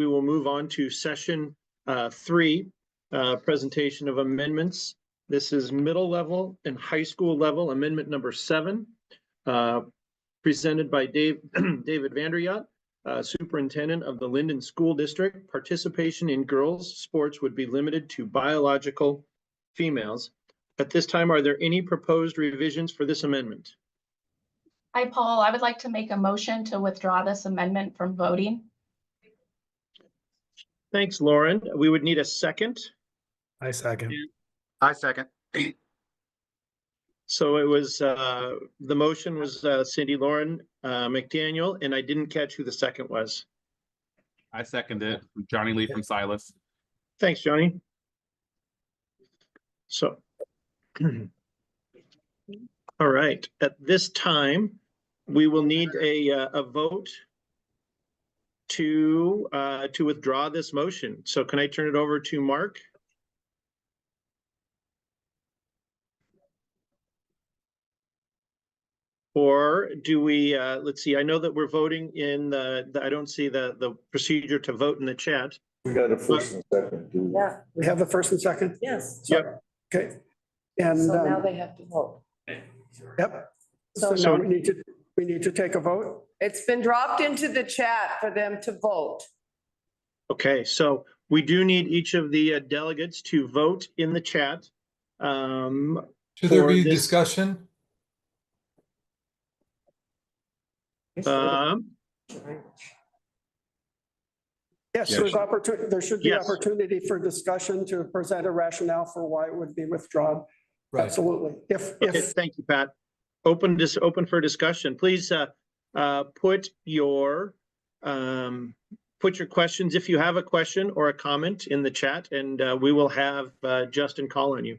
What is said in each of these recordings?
we will move on to session 3, presentation of amendments. This is middle level and high school level amendment number 7, presented by David VanderYacht, Superintendent of the Lynden School District. Participation in girls' sports would be limited to biological females. At this time, are there any proposed revisions for this amendment? Hi, Paul. I would like to make a motion to withdraw this amendment from voting. Thanks, Lauren. We would need a second. I second. I second. So it was, the motion was Cindy, Lauren, McDaniel, and I didn't catch who the second was. I second it. Johnny Lee from Silas. Thanks, Johnny. So, all right, at this time, we will need a vote to withdraw this motion. So can I turn it over to Mark? Or do we, let's see, I know that we're voting in I don't see the procedure to vote in the chat. We got a first and second. Yeah, We have the first and second? yes. Yep. Okay. And, So now they have to vote. yep. So- So now we need to take a vote. It's been dropped into the chat for them to vote. Okay, so we do need each of the delegates to vote in the chat. Should there for be this- discussion? Yes, there's opportunity, there should be Yes. opportunity for discussion to present a rationale for why it would be withdrawn. Right. Absolutely. Okay, thank you, Pat. Open for discussion. Please put your questions, if you have a question or a comment, in the chat, and we will have Justin call on you.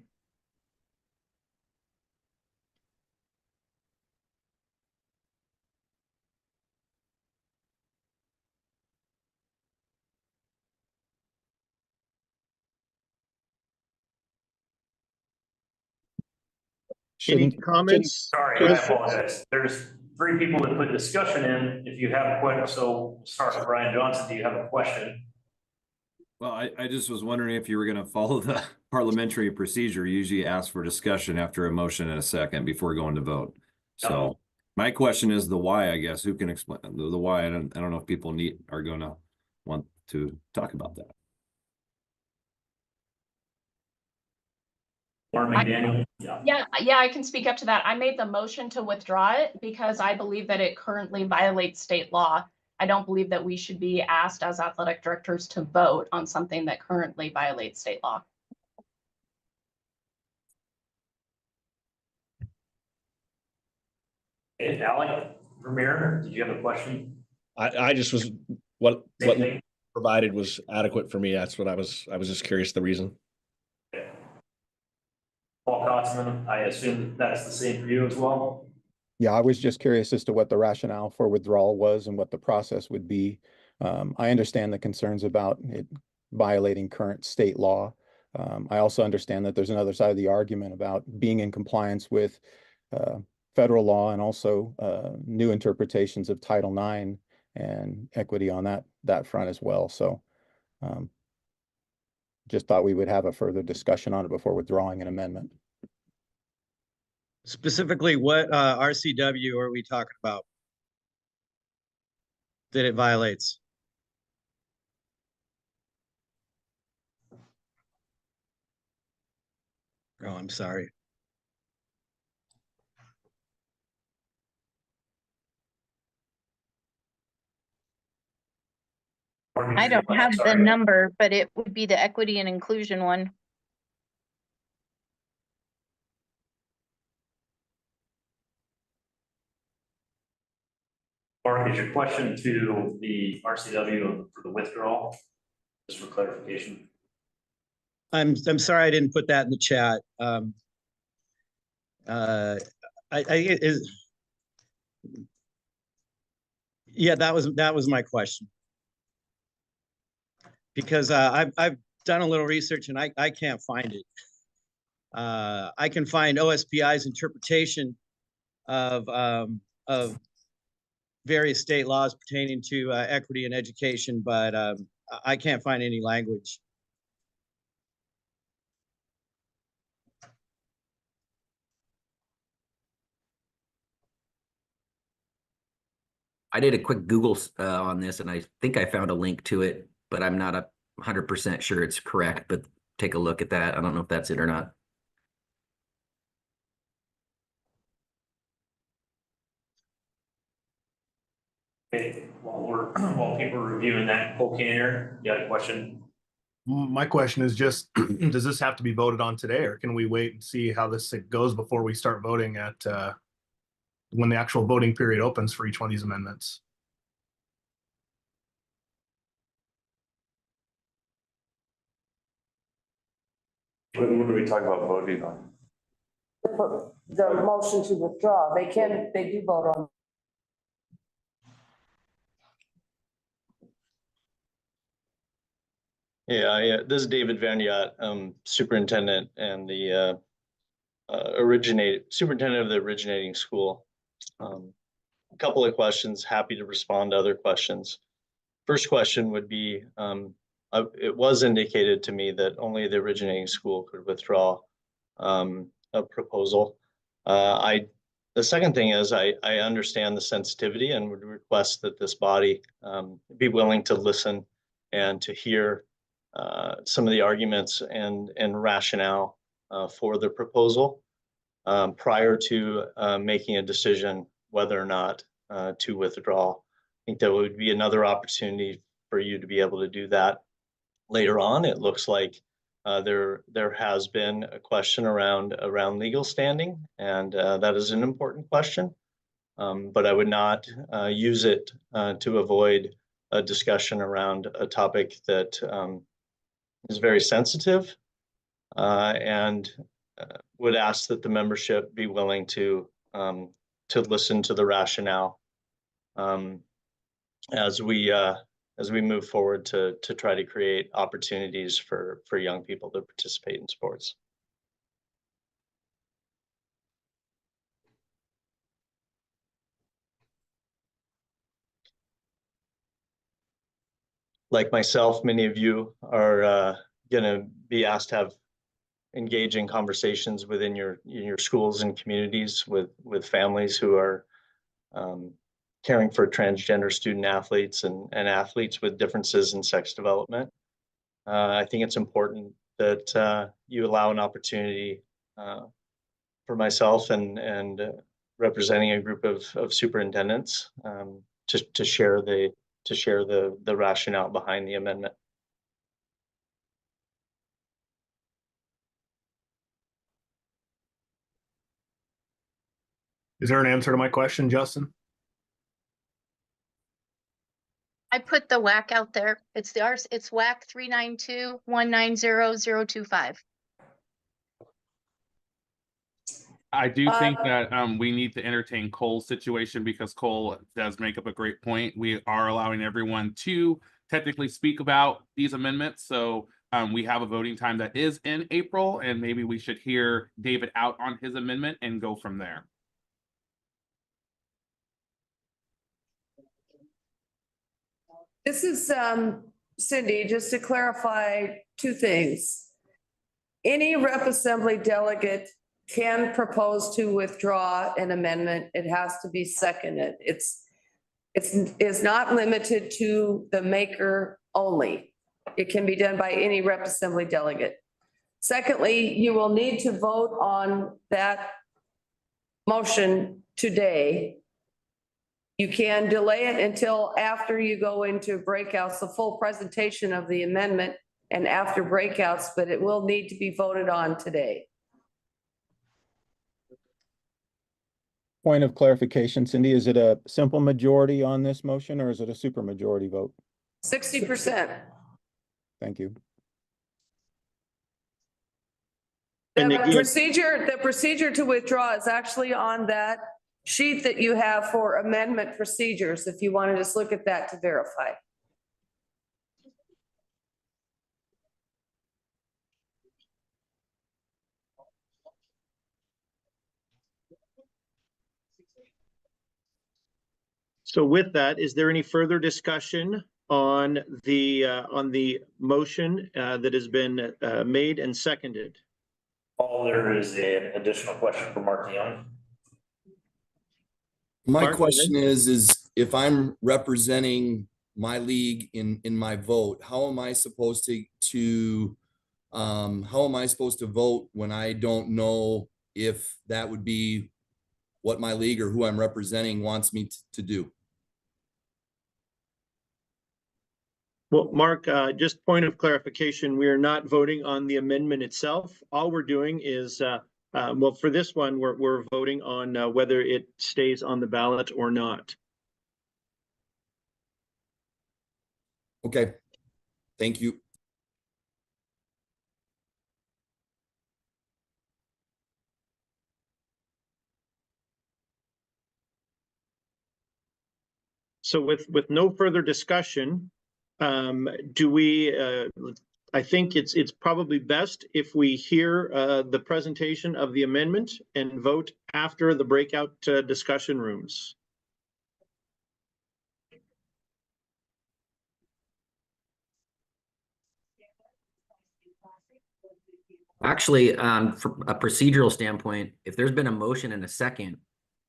Any comments? Sorry, I apologize. There's 3 people that put discussion in. If you have a question, so start with Brian Johnson. Do you have a question? Well, I just was wondering if you were going to follow the parliamentary procedure. You usually ask for discussion after a motion and a second before going to vote. So my question is the why, I guess. Who can explain the why? I don't know if people are going to want to talk about that. Lauren McDaniel? Yeah, I can speak up to that. I made the motion to withdraw it because I believe that it currently violates state law. I don't believe that we should be asked as athletic directors to vote on something that currently violates state law. Hey, Alec Vermeer, did you have a question? I just was what provided was adequate for me. That's what I was just curious the reason. Paul Kotzman, I assume that's the same for you as well? Yeah, I was just curious as to what the rationale for withdrawal was and what the process would be. I understand the concerns about it violating current state law. I also understand that there's another side of the argument about being in compliance with federal law and also new interpretations of Title IX and equity on that front as well. So just thought we would have a further discussion on it before withdrawing an amendment. Specifically, what RCW are we talking about that it violates? Oh, I'm sorry. I don't have the number, but it would be the equity and inclusion one. Mark, is your question to the RCW for the withdrawal, just for clarification? I'm sorry I didn't put that in the chat. Yeah, that was my question. Because I've done a little research and I can't find it. I can find OSPI's interpretation of various state laws pertaining to equity in education, but I can't find any language. I did a quick Google on this, and I think I found a link to it, but I'm not 100% sure it's correct. But take a look at that. I don't know if that's it or not. Okay, while people are reviewing that, Cole Canner, you got a question? My question is just, does this have to be voted on today, or can we wait and see how this goes before we start voting at when the actual voting period opens for each one of these amendments? What are we talking about voting on? The motion to withdraw, they do vote on. Yeah, this is David VanderYacht, superintendent and the superintendent of the originating school. A couple of questions, happy to respond to other questions. First question would be, it was indicated to me that only the originating school could withdraw a proposal. The second thing is I understand the sensitivity and would request that this body be willing to listen and to hear some of the arguments and rationale for the proposal prior to making a decision whether or not to withdraw. I think that would be another opportunity for you to be able to do that later on. It looks like there has been a question around legal standing, and that is an important question. But I would not use it to avoid a discussion around a topic that is very sensitive, and would ask that the membership be willing to listen to the rationale as we move forward to try to create opportunities for young people to participate in sports. Like myself, many of you are going to be asked to have engaging conversations within your schools and communities with families who are caring for transgender student athletes and athletes with differences in sex development. I think it's important that you allow an opportunity for myself and representing a group of superintendents to share the rationale behind the amendment. Is there an answer to my question, Justin? I put the WAC out there. It's WAC 392-190-025. I do think that we need to entertain Cole's situation because Cole does make up a great point. We are allowing everyone to technically speak about these amendments. So we have a voting time that is in April, and maybe we should hear David out on his amendment and go from there. This is Cindy, just to clarify two things. Any rep assembly delegate can propose to withdraw an amendment. It has to be seconded. It's not limited to the maker only. It can be done by any rep assembly delegate. Secondly, you will need to vote on that motion today. You can delay it until after you go into breakouts, the full presentation of the amendment and after breakouts, but it will need to be voted on today. Point of clarification, Cindy, is it a simple majority on this motion or is it a super majority vote? 60%. Thank you. The procedure to withdraw is actually on that sheet that you have for amendment procedures, if you want to just look at that to verify. So with that, is there any further discussion on the motion that has been made and seconded? Paul, there is an additional question for Mark Young. My Mark, question is if I'm representing my league in my vote, how am I supposed to vote when I don't know if that would be what my league or who I'm representing wants me to do? Well, Mark, just point of clarification, we are not voting on the amendment itself. All we're doing is, well, for this one, we're voting on whether it stays on the ballot or not. Okay, thank you. So with no further discussion, do we, I think it's probably best if we hear the presentation of the amendment and vote after the breakout discussion rooms. Actually, from a procedural standpoint, if there's been a motion and a second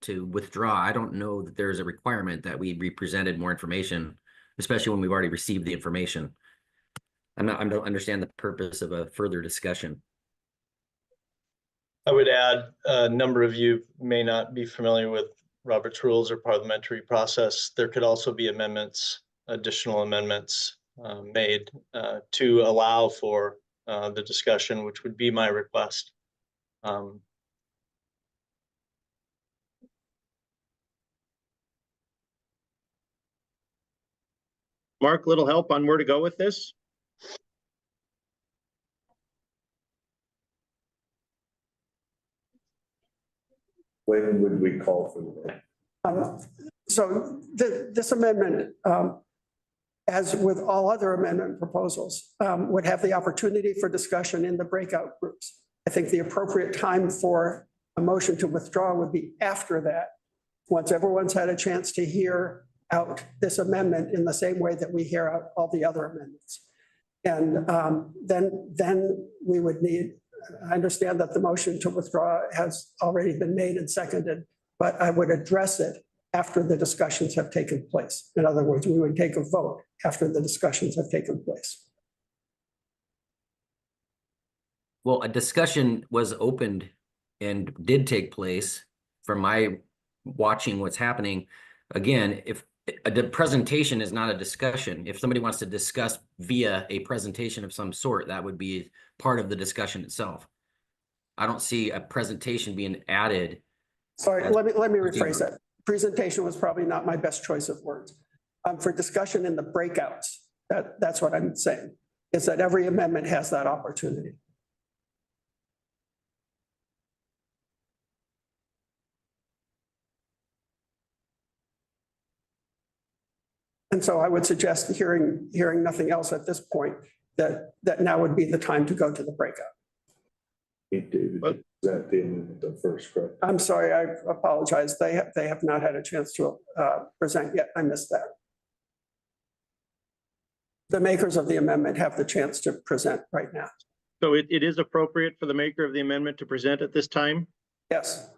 to withdraw, I don't know that there's a requirement that we be presented more information, especially when we've already received the information. I don't understand the purpose of a further discussion. I would add, a number of you may not be familiar with Robert's rules or parliamentary process. There could also be amendments, additional amendments made to allow for the discussion, which would be my request. Mark, little help on where to go with this? When would we call for the vote? So this amendment, as with all other amendment proposals, would have the opportunity for discussion in the breakout groups. I think the appropriate time for a motion to withdraw would be after that, once everyone's had a chance to hear out this amendment in the same way that we hear out all the other amendments. And then we would need, I understand that the motion to withdraw has already been made and seconded, but I would address it after the discussions have taken place. In other words, we would take a vote after the discussions have taken place. Well, a discussion was opened and did take place from my watching what's happening. Again, if the presentation is not a discussion, if somebody wants to discuss via a presentation of some sort, that would be part of the discussion itself. I don't see a presentation being added. Sorry, let me rephrase that. Presentation was probably not my best choice of words. For discussion in the breakouts, that's what I'm saying, is that every amendment has that opportunity. And so I would suggest hearing nothing else at this point, that now would be the time to go to the breakout. Hey, David, is that the amendment, the first, correct? I'm sorry, I apologize. They have not had a chance to present yet. I missed that. The makers of the amendment have the chance to present right now. So it is appropriate for the maker of the amendment to present at this time? Yes.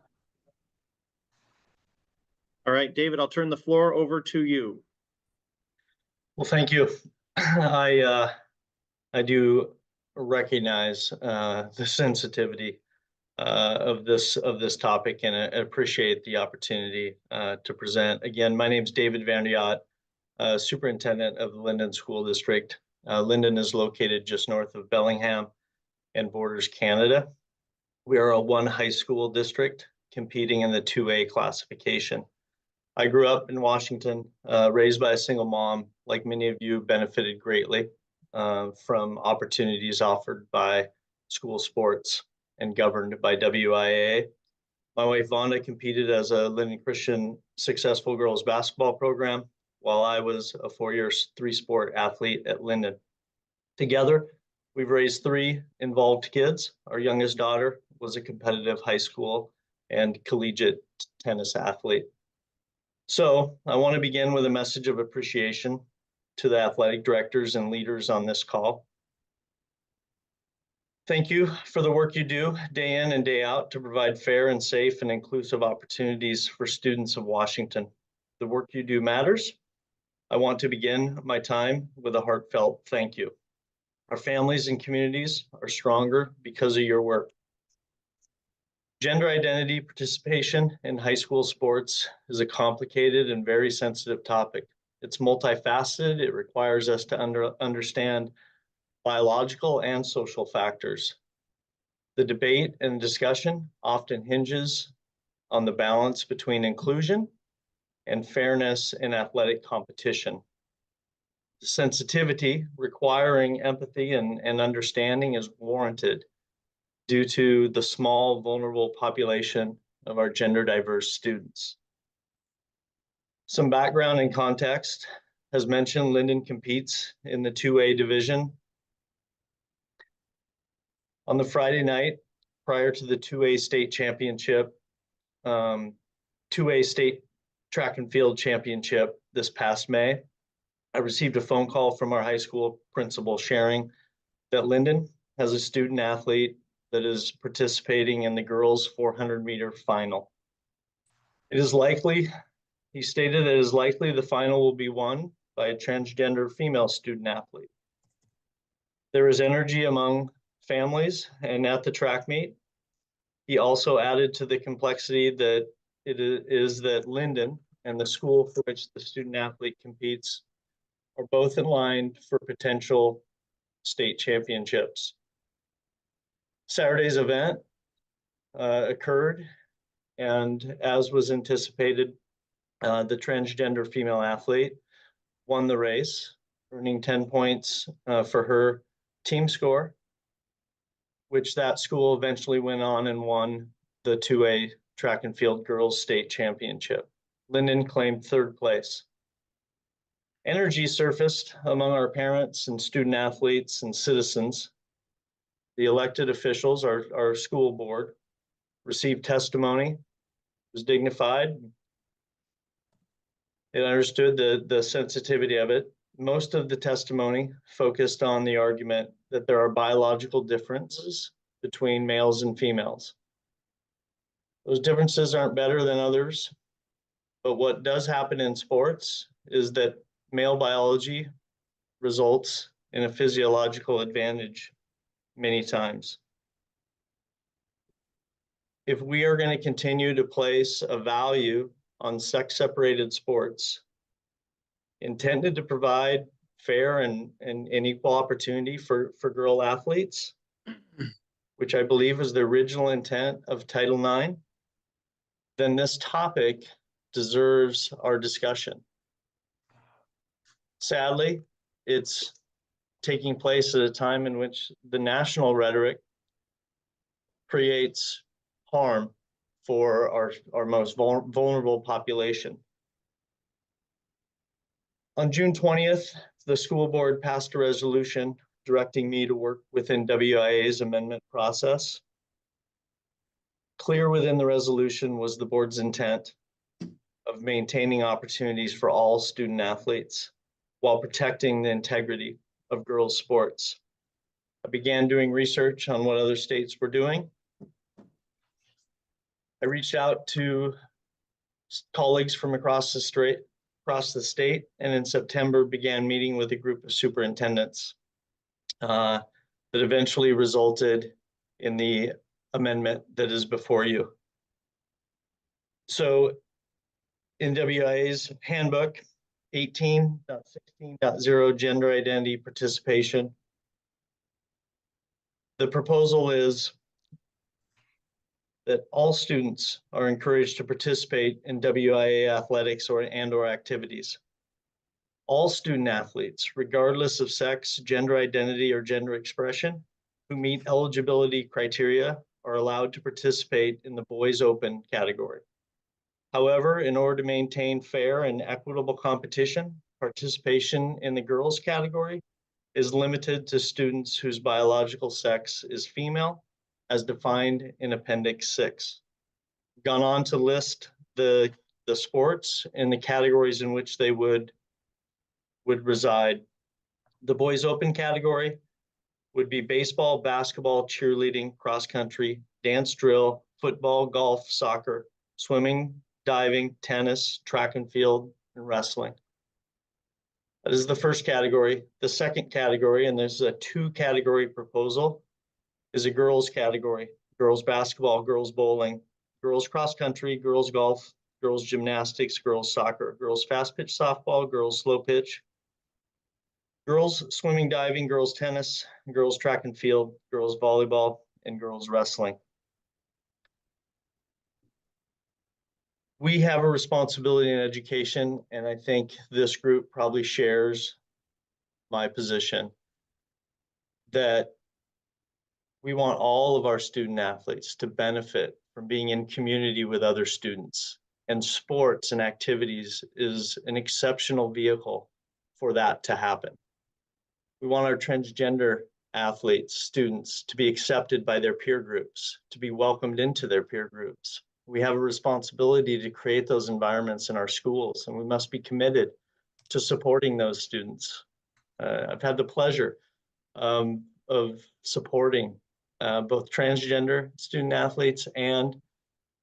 All right, David, I'll turn the floor over to you. Well, thank you. I do recognize the sensitivity of this topic, and I appreciate the opportunity to present. Again, my name is David VanderYacht, Superintendent of the Lynden School District. Lynden is located just north of Bellingham and borders Canada. We are a one high school district competing in the 2A classification. I grew up in Washington, raised by a single mom. Like many of you, benefited greatly from opportunities offered by school sports and governed by WIAA. My wife, Vonda, competed as a Lynden Christian successful girls basketball program, while I was a 4-year, 3-sport athlete at Lynden. Together, we've raised 3 involved kids. Our youngest daughter was a competitive high school and collegiate tennis athlete. So I want to begin with a message of appreciation to the athletic directors and leaders on this call. Thank you for the work you do day in and day out to provide fair and safe and inclusive opportunities for students of Washington. The work you do matters. I want to begin my time with a heartfelt thank you. Our families and communities are stronger because of your work. Gender identity participation in high school sports is a complicated and very sensitive topic. It's multifaceted. It requires us to understand biological and social factors. The debate and discussion often hinges on the balance between inclusion and fairness in athletic competition. Sensitivity requiring empathy and understanding is warranted due to the small, vulnerable population of our gender diverse students. Some background and context. As mentioned, Lynden competes in the 2A division. On the Friday night, prior to the 2A state championship, 2A state track and field championship this past May, I received a phone call from our high school principal sharing that Lynden has a student athlete that is participating in the girls 400-meter final. It is likely, he stated, it is likely the final will be won by a transgender female student athlete. There is energy among families and at the track meet. He also added to the complexity that it is that Lynden and the school for which the student athlete competes are both in line for potential state championships. Saturday's event occurred, and as was anticipated, the transgender female athlete won the race, earning 10 points for her team score, which that school eventually went on and won the 2A track and field girls state championship. Lynden claimed third place. Energy surfaced among our parents and student athletes and citizens. The elected officials, our school board, received testimony, was dignified. It understood the sensitivity of it. Most of the testimony focused on the argument that there are biological differences between males and females. Those differences aren't better than others, but what does happen in sports is that male biology results in a physiological advantage many times. If we are going to continue to place a value on sex-separated sports intended to provide fair and equal opportunity for girl athletes, which I believe is the original intent of Title IX, then this topic deserves our discussion. Sadly, it's taking place at a time in which the national rhetoric creates harm for our most vulnerable population. On June 20th, the school board passed a resolution directing me to work within WIAA's amendment process. Clear within the resolution was the board's intent of maintaining opportunities for all student athletes while protecting the integrity of girls' sports. I began doing research on what other states were doing. I reached out to colleagues from across the state, and in September began meeting with a group of superintendents that eventually resulted in the amendment that is before you. So in WIAA's handbook, 18.16.0 gender identity participation, the proposal is that all students are encouraged to participate in WIAA athletics or activities. All student athletes, regardless of sex, gender identity, or gender expression, who meet eligibility criteria are allowed to participate in the boys open category. However, in order to maintain fair and equitable competition, participation in the girls category is limited to students whose biological sex is female, as defined in Appendix 6. Gone on to list the sports and the categories in which they would would reside. The boys open category would be baseball, basketball, cheerleading, cross country, dance drill, football, golf, soccer, swimming, diving, tennis, track and field, and wrestling. That is the first category. The second category, and there's a 2-category proposal, is a girls category. Girls basketball, girls bowling, girls cross country, girls golf, girls gymnastics, girls soccer, girls fast pitch softball, girls slow pitch, girls swimming, diving, girls tennis, girls track and field, girls volleyball, and girls wrestling. We have a responsibility in education, and I think this group probably shares my position that we want all of our student athletes to benefit from being in community with other students, and sports and activities is an exceptional vehicle for that to happen. We want our transgender athletes, students, to be accepted by their peer groups, to be welcomed into their peer groups. We have a responsibility to create those environments in our schools, and we must be committed to supporting those students. I've had the pleasure of supporting both transgender student athletes and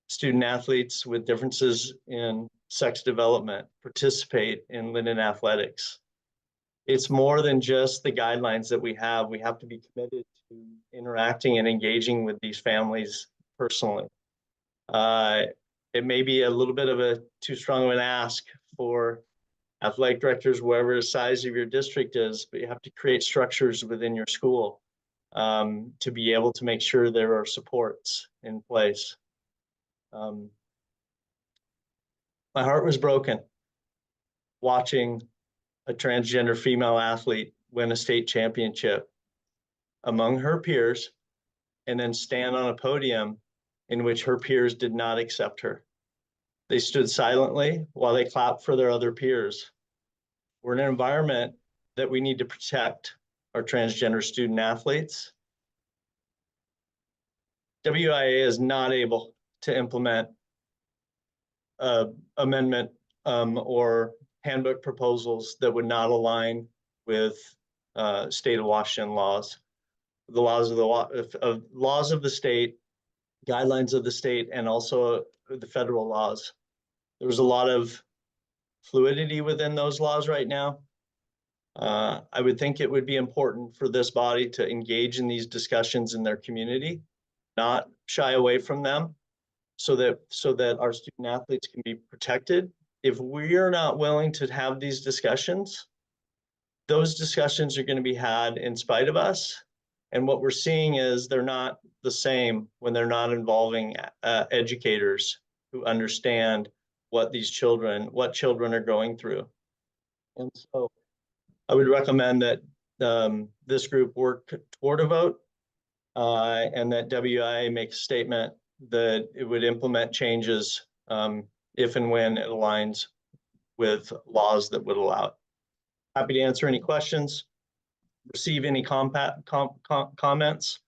student athletes with differences in sex development participate in Lynden athletics. It's more than just the guidelines that we have. We have to be committed to interacting and engaging with these families personally. It may be a little bit of a too strong of an ask for athletic directors, wherever the size of your district is, but you have to create structures within your school to be able to make sure there are supports in place. My heart was broken watching a transgender female athlete win a state championship among her peers and then stand on a podium in which her peers did not accept her. They stood silently while they clapped for their other peers. We're in an environment that we need to protect our transgender student athletes. WIAA is not able to implement amendment or handbook proposals that would not align with state of Washington laws, the laws of the state, guidelines of the state, and also the federal laws. There's a lot of fluidity within those laws right now. I would think it would be important for this body to engage in these discussions in their community, not shy away from them, so that our student athletes can be protected. If we're not willing to have these discussions, those discussions are going to be had in spite of us. And what we're seeing is they're not the same when they're not involving educators who understand what children are going through. And so I would recommend that this group work toward a vote and that WIAA make a statement that it would implement changes if and when it aligns with laws that would allow it. Happy to answer any questions, receive any comments.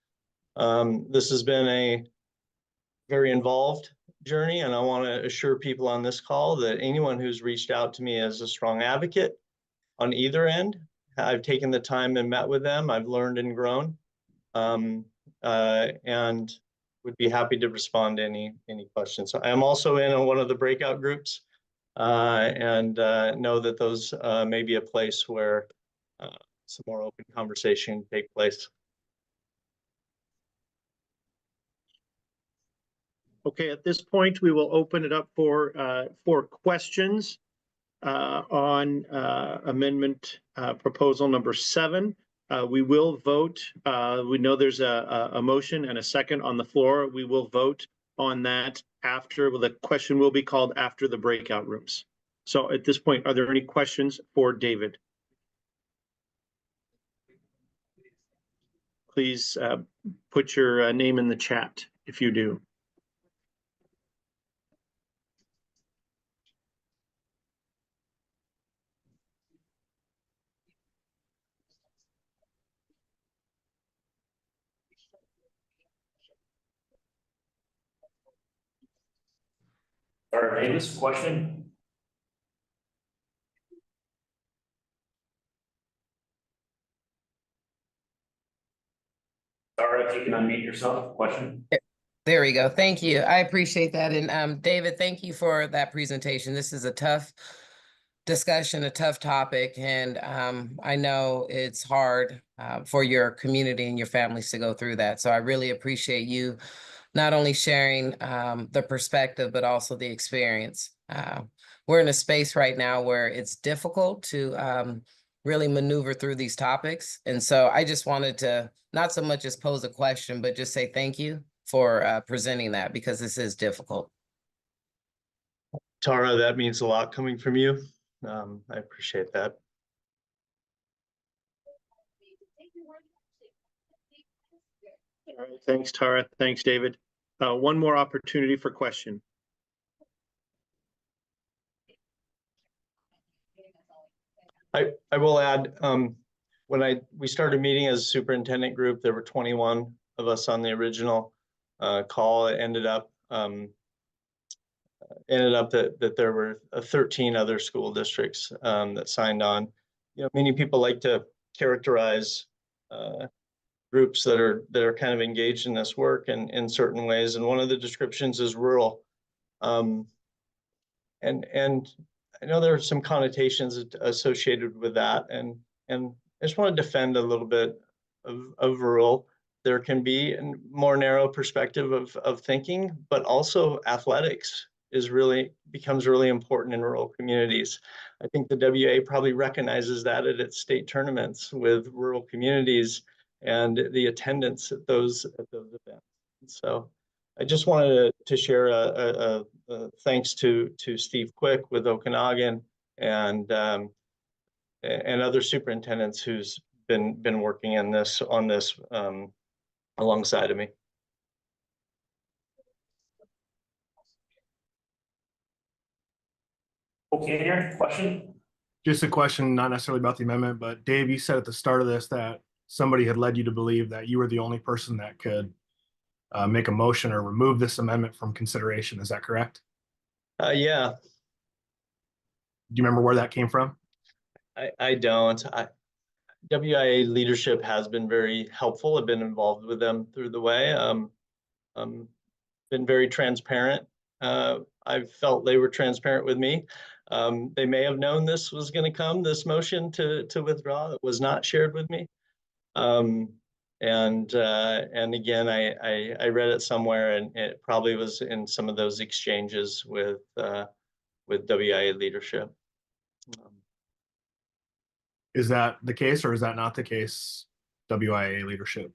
This has been a very involved journey, and I want to assure people on this call that anyone who's reached out to me as a strong advocate on either end, I've taken the time and met with them. I've learned and grown, and would be happy to respond to any questions. I am also in one of the breakout groups and know that those may be a place where some more open conversation can take place. Okay, at this point, we will open it up for questions on amendment proposal number 7. We will vote. We know there's a motion and a second on the floor. We will vote on that after. The question will be called after the breakout rooms. So at this point, are there any questions for David? Please put your name in the chat if you do. Davis, question? Tara, if you can unmute yourself, question. There we go. Thank you. I appreciate that. And David, thank you for that presentation. This is a tough discussion, a tough topic, and I know it's hard for your community and your families to go through that. So I really appreciate you not only sharing the perspective, but also the experience. We're in a space right now where it's difficult to really maneuver through these topics. And so I just wanted to not so much as pose a question, but just say thank you for presenting that, because this is difficult. Tara, that means a lot coming from you. I appreciate that. All right, thanks, Tara. Thanks, David. One more opportunity for question. I will add, when we started meeting as a superintendent group, there were 21 of us on the original call. It ended up that there were 13 other school districts that signed on. You know, many people like to characterize groups that are kind of engaged in this work in certain ways, and one of the descriptions is rural. And I know there are some connotations associated with that, and I just want to defend a little bit of rural. There can be a more narrow perspective of thinking, but also athletics becomes really important in rural communities. I think the WIAA probably recognizes that at its state tournaments with rural communities and the attendance at those events. So I just wanted to share a thanks to Steve Quick with Okanagan and other superintendents who's been working on this alongside of me. Okay, Aaron, question? Just a question, not necessarily about the amendment, but Dave, you said at the start of this that somebody had led you to believe that you were the only person that could make a motion or remove this amendment from consideration. Is that correct? Yeah. Do you remember where that came from? I don't. WIAA leadership has been very helpful. I've been involved with them through the way. Been very transparent. I felt they were transparent with me. They may have known this was going to come, this motion to withdraw. It was not shared with me. And again, I read it somewhere, and it probably was in some of those exchanges with WIAA leadership. Is that the case, or is that not the case, WIAA leadership?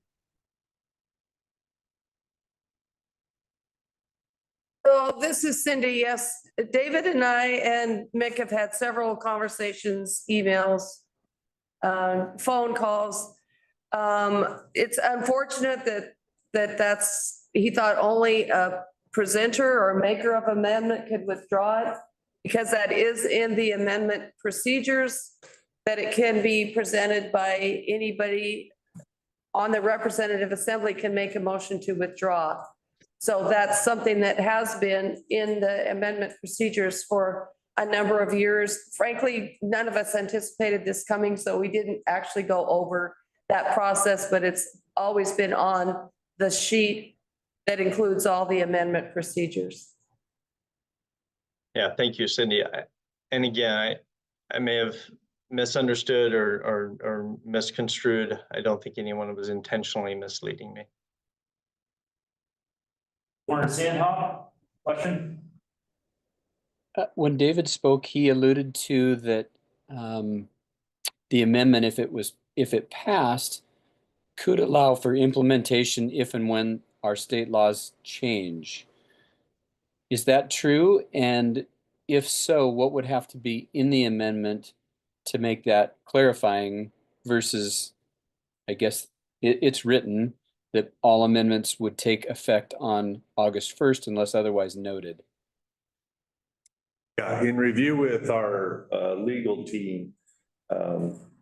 So this is Cindy. Yes, David and I and Mick have had several conversations, emails, phone calls. It's unfortunate that's he thought only a presenter or maker of amendment could withdraw it, because that is in the amendment procedures, that it can be presented by anybody on the Representative Assembly can make a motion to withdraw. So that's something that has been in the amendment procedures for a number of years. Frankly, none of us anticipated this coming, so we didn't actually go over that process, but it's always been on the sheet that includes all the amendment procedures. Yeah, thank you, Cindy. And again, I may have misunderstood or misconstrued. I don't think anyone was intentionally misleading me. Warren Sandhoff, question? When David spoke, he alluded to that the amendment, if it passed, could allow for implementation if and when our state laws change. Is that true? And if so, what would have to be in the amendment to make that clarifying versus, I guess it's written that all amendments would take effect on August 1st unless otherwise noted? Yeah, in review with our legal team,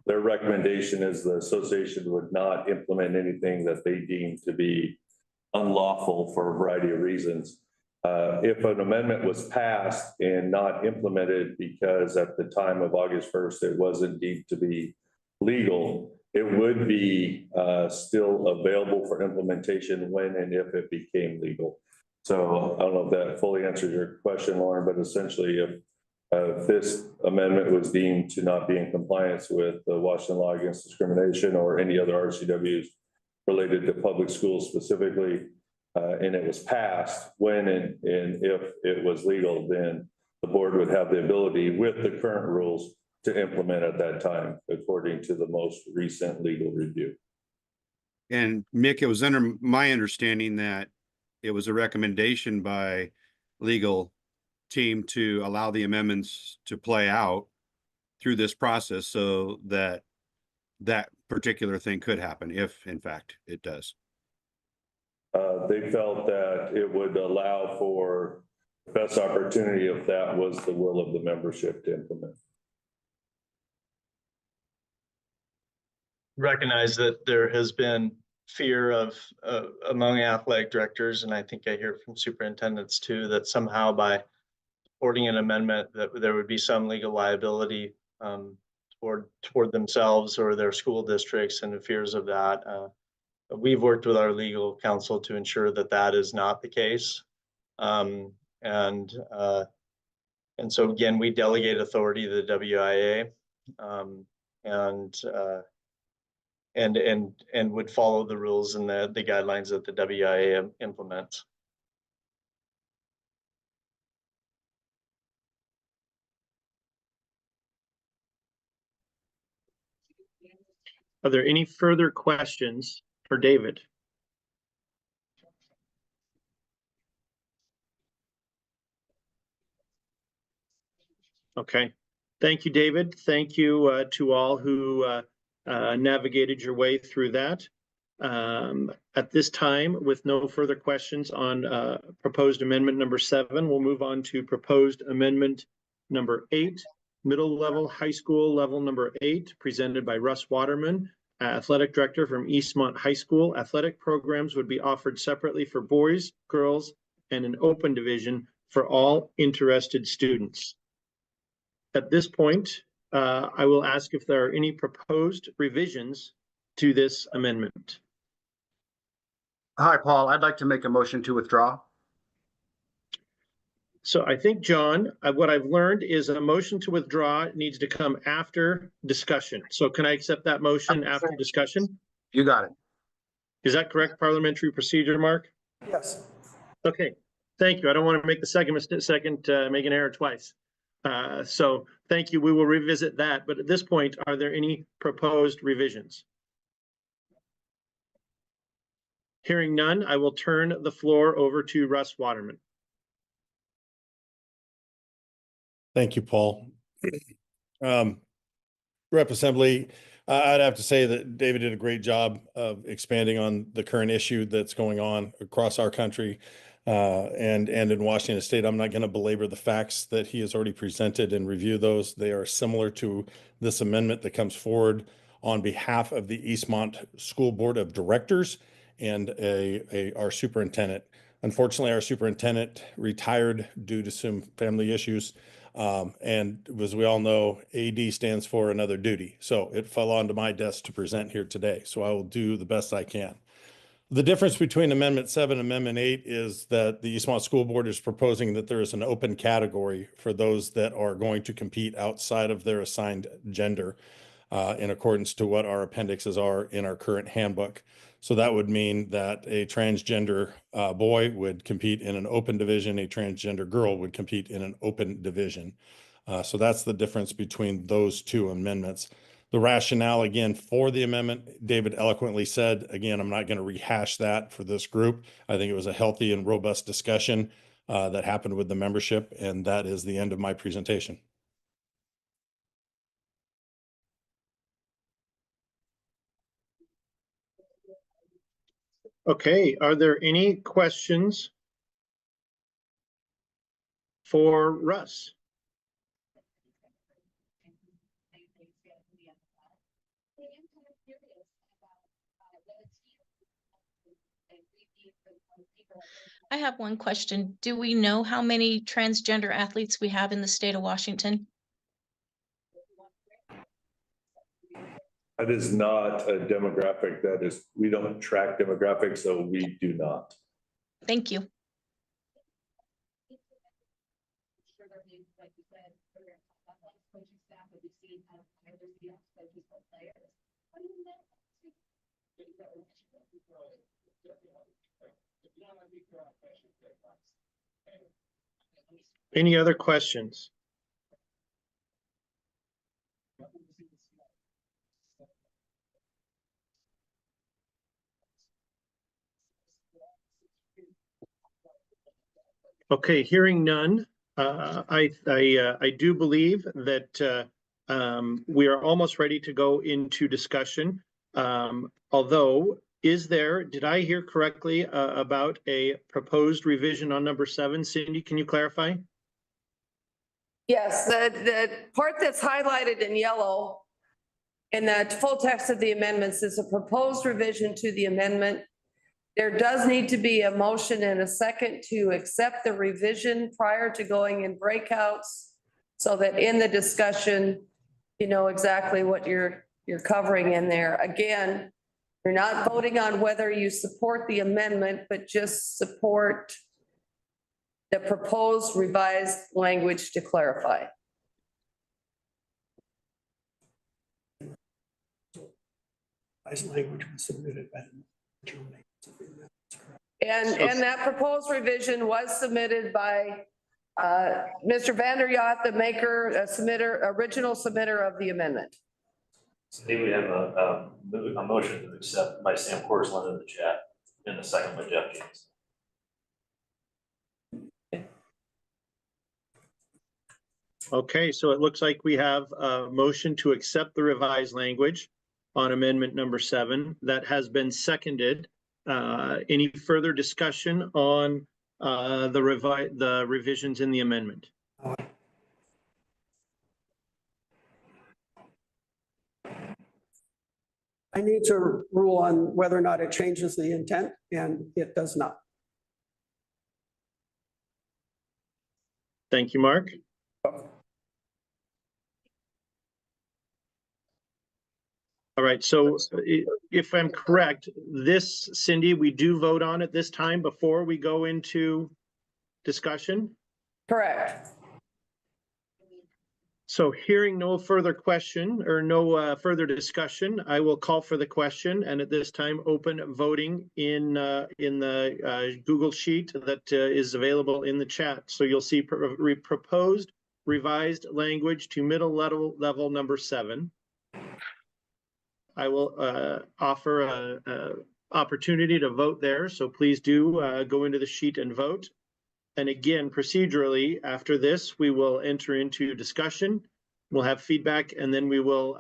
their recommendation is the association would not implement anything that they deem to be unlawful for a variety of reasons. If an amendment was passed and not implemented because at the time of August 1st, it wasn't deemed to be legal, it would be still available for implementation when and if it became legal. So I don't know if that fully answers your question, Lauren, but essentially if this amendment was deemed to not be in compliance with the Washington Law Against Discrimination or any other RCWs related to public schools specifically, and it was passed, when and if it was legal, then the board would have the ability with the current rules to implement at that time, according to the most recent legal review. And Mick, it was under my understanding that it was a recommendation by legal team to allow the amendments to play out through this process so that that particular thing could happen, if in fact it does. They felt that it would allow for the best opportunity if that was the will of the membership to implement. Recognize that there has been fear of among athletic directors, and I think I hear from superintendents too, that somehow by supporting an amendment that there would be some legal liability toward themselves or their school districts, and the fears of that. We've worked with our legal counsel to ensure that that is not the case. And so again, we delegate authority to the WIAA and would follow the rules and the guidelines that the WIAA implements. Are there any further questions for David? Okay. Thank you, David. Thank you to all who navigated your way through that. At this time, with no further questions on proposed amendment number 7, we'll move on to proposed amendment number 8, middle level high school level number 8, presented by Russ Watterman, athletic director from Eastmont High School. Athletic programs would be offered separately for boys, girls, and an open division for all interested students. At this point, I will ask if there are any proposed revisions to this amendment. Hi, Paul. I'd like to make a motion to withdraw. So I think, John, what I've learned is a motion to withdraw needs to come after discussion. So can I accept that motion after discussion? You got it. Is that correct, parliamentary procedure, Mark? Yes. Okay, thank you. I don't want to make the make an error twice. So thank you. We will revisit that. But at this point, are there any proposed revisions? Hearing none, I will turn the floor over to Russ Watterman. Thank you, Paul. Rep Assembly, I'd have to say that David did a great job of expanding on the current issue that's going on across our country and in Washington State. I'm not going to belabor the facts that he has already presented and review those. They are similar to this amendment that comes forward on behalf of the Eastmont School Board of Directors and our superintendent. Unfortunately, our superintendent retired due to some family issues. And as we all know, AD stands for another duty. So it fell onto my desk to present here today. So I will do the best I can. The difference between Amendment 7 and Amendment 8 is that the Eastmont School Board is proposing that there is an open category for those that are going to compete outside of their assigned gender in accordance to what our appendixes are in our current handbook. So that would mean that a transgender boy would compete in an open division, a transgender girl would compete in an open division. So that's the difference between those two amendments. The rationale, again, for the amendment, David eloquently said, again, I'm not going to rehash that for this group. I think it was a healthy and robust discussion that happened with the membership, and that is the end of my presentation. Okay, are there any questions for Russ? I have one question. Do we know how many transgender athletes we have in the state of Washington? That is not a demographic that is, we don't track demographics, so we do not. Thank you. Any other questions? Okay, hearing none, I do believe that we are almost ready to go into discussion. Although, did I hear correctly about a proposed revision on number 7? Cindy, can you clarify? Yes, the part that's highlighted in yellow in the full text of the amendments is a proposed revision to the amendment. There does need to be a motion and a second to accept the revision prior to going in breakouts, so that in the discussion, you know exactly what you're covering in there. Again, you're not voting on whether you support the amendment, but just support the proposed revised language to clarify. Language was submitted by the And that proposed revision was submitted by Mr. VanderYacht, the maker, original submitter of the amendment. Today we have a motion to accept by Sam Corsland in the chat, and a second by Jeff James. Okay, so it looks like we have a motion to accept the revised language on amendment number 7 that has been seconded. Any further discussion on the revisions in the amendment? I need to rule on whether or not it changes the intent, and it does not. Thank you, Mark. All right, so if I'm correct, this, Cindy, we do vote on at this time before we go into discussion? Correct. So hearing no further question or no further discussion, I will call for the question, and at this time open voting in the Google sheet that is available in the chat. So you'll see proposed revised language to middle level number 7. I will offer a opportunity to vote there, so please do go into the sheet and vote. And again, procedurally, after this, we will enter into discussion. We'll have feedback, and then we will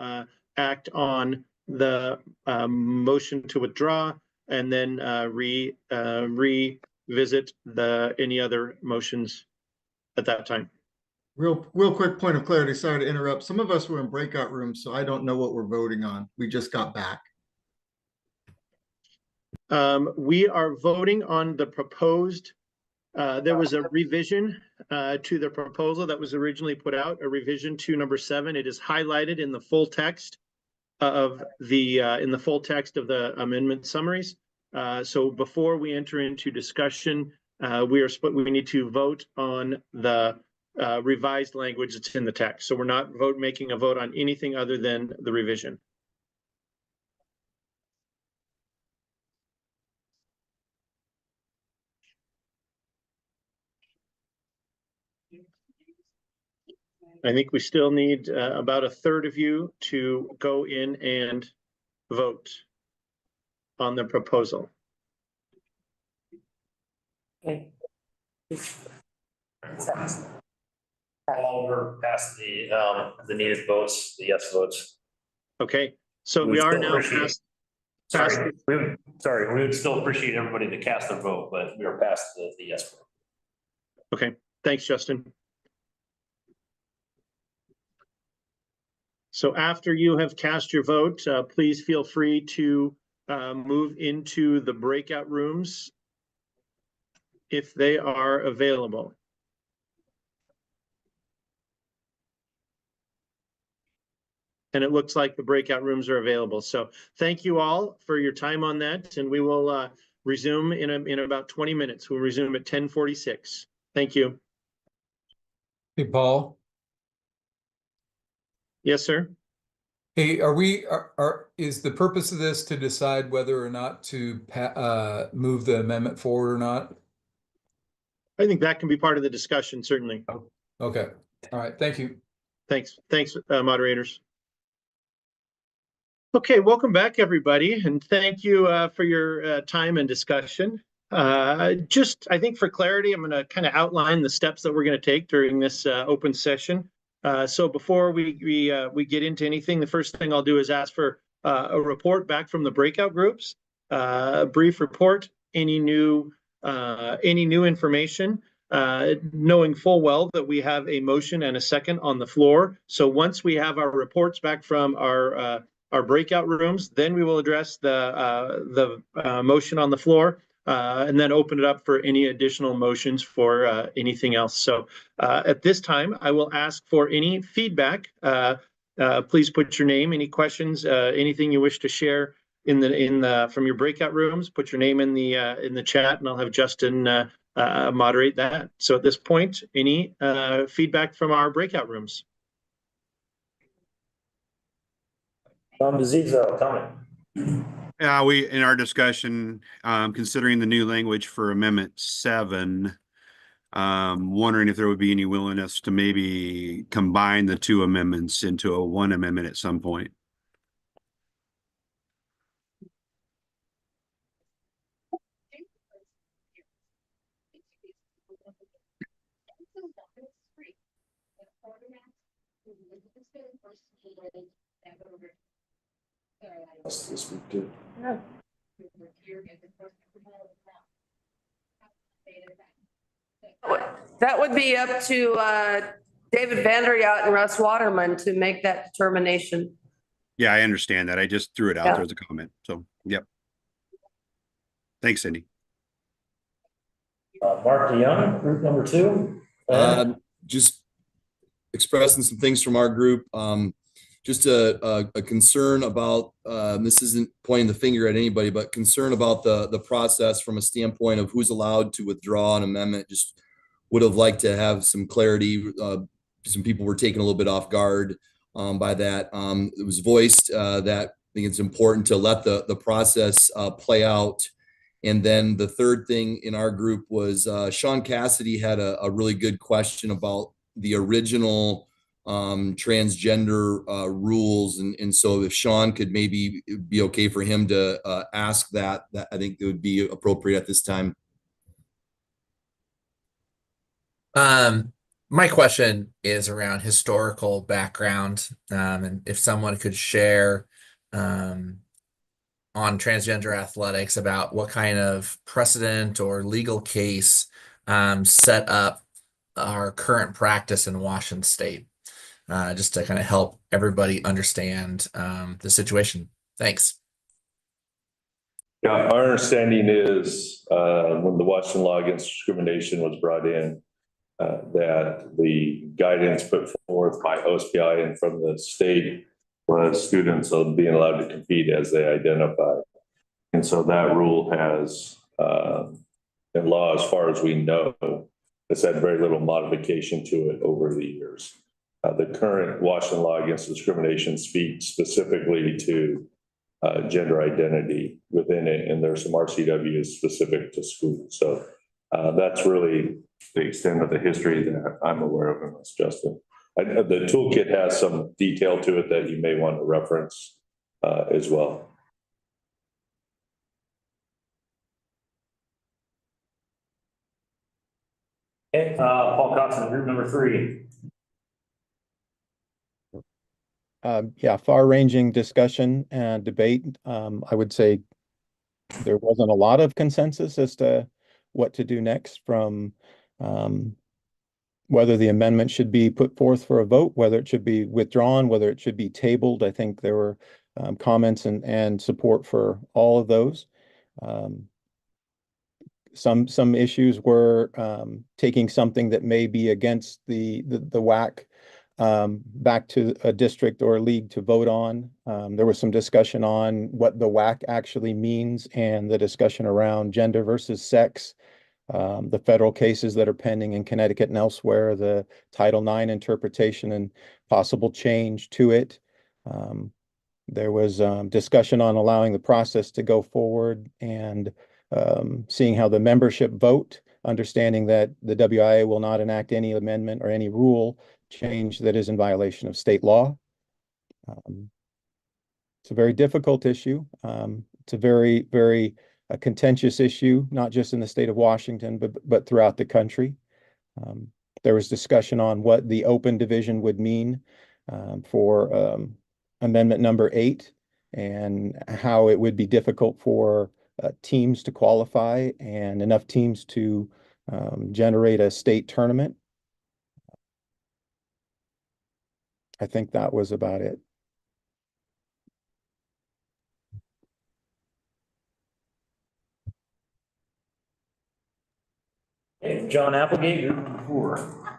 act on the motion to withdraw, and then revisit any other motions at that time. Real quick point of clarity, sorry to interrupt. Some of us were in breakout rooms, so I don't know what we're voting on. We just got back. We are voting on the proposed, there was a revision to the proposal that was originally put out, a revision to number 7. It is highlighted in the full text of the amendment summaries. So before we enter into discussion, we need to vote on the revised language that's in the text. So we're not making a vote on anything other than the revision. I think we still need about a third of you to go in and vote on the proposal. Okay. All we're past the needed votes, the yes votes. Okay, so we are now past. Sorry, we would still appreciate everybody to cast their vote, but we are past the yes vote. Okay, thanks, Justin. So after you have cast your vote, please feel free to move into the breakout rooms if they are available. and it looks like the breakout rooms are available. So thank you all for your time on that, and we will resume in about 20 minutes. We'll resume at 10:46. Thank you. Hey, Paul. Yes, sir. Hey, is the purpose of this to decide whether or not to move the amendment forward or not? I think that can be part of the discussion, certainly. Okay. All right. Thank you. Thanks, moderators. Okay, welcome back, everybody, and thank you for your time and discussion. I think for clarity, I'm going to kind of outline the steps that we're going to take during this open session. So before we get into anything, the first thing I'll do is ask for a report back from the breakout groups, a brief report, any new information, knowing full well that we have a motion and a second on the floor. So once we have our reports back from our breakout rooms, then we will address the motion on the floor, and then open it up for any additional motions for anything else. So at this time, I will ask for any feedback. Please put your name, any questions, anything you wish to share from your breakout rooms. Put your name in the chat, and I'll have Justin moderate that. So at this point, any feedback from our breakout rooms? We, in our discussion, considering the new language for Amendment 7, wondering if there would be any willingness to maybe combine the two amendments into a one amendment at some point. This week too. Yeah. That would be up to David VanderYacht and Russ Watterman to make that determination. Yeah, I understand that. I just threw it out Yeah. there as a comment. So, yep. Thanks, Cindy. Mark DeYoung, group number 2. Just expressing some things from our group. Just a concern about, this isn't pointing the finger at anybody, but concern about the process from a standpoint of who's allowed to withdraw an amendment. Just would have liked to have some clarity. Some people were taken a little bit off guard by that. It was voiced that I think it's important to let the process play out. And then the third thing in our group was Sean Cassidy had a really good question about the original transgender rules. And so if Sean could maybe be okay for him to ask that I think it would be appropriate at this time. My question is around historical background, and if someone could share on transgender athletics about what kind of precedent or legal case set up our current practice in Washington State, just to kind of help everybody understand the situation. Thanks. Yeah, our understanding is when the Washington law against discrimination was brought in, that the guidance put forth by OSPI and from the state was students being allowed to compete as they identify. And so that rule has, in law, as far as we know, has had very little modification to it over the years. The current Washington law against discrimination speaks specifically to gender identity within it, and there's some RCWs specific to schools. So that's really the extent of the history that I'm aware of, unless Justin. The toolkit has some detail to it that you may want to reference as well. Okay, Paul Coxon, group number 3. Yeah, far-ranging discussion and debate. I would say there wasn't a lot of consensus as to what to do next, from whether the amendment should be put forth for a vote, whether it should be withdrawn, whether it should be tabled. I think there were comments and support for all of those. Some issues were taking something that may be against the WIAA back to a district or a league to vote on. There was some discussion on what the WIAA actually means and the discussion around gender versus sex, the federal cases that are pending in Connecticut and elsewhere, the Title IX interpretation and possible change to it. There was discussion on allowing the process to go forward and seeing how the membership vote, understanding that the WIAA will not enact any amendment or any rule change that is in violation of state law. It's a very difficult issue. It's a very, very contentious issue, not just in the state of Washington, but throughout the country. There was discussion on what the open division would mean for Amendment number 8 and how it would be difficult for teams to qualify and enough teams to generate a state tournament. I think that was about it. John Appelgate, Group 4.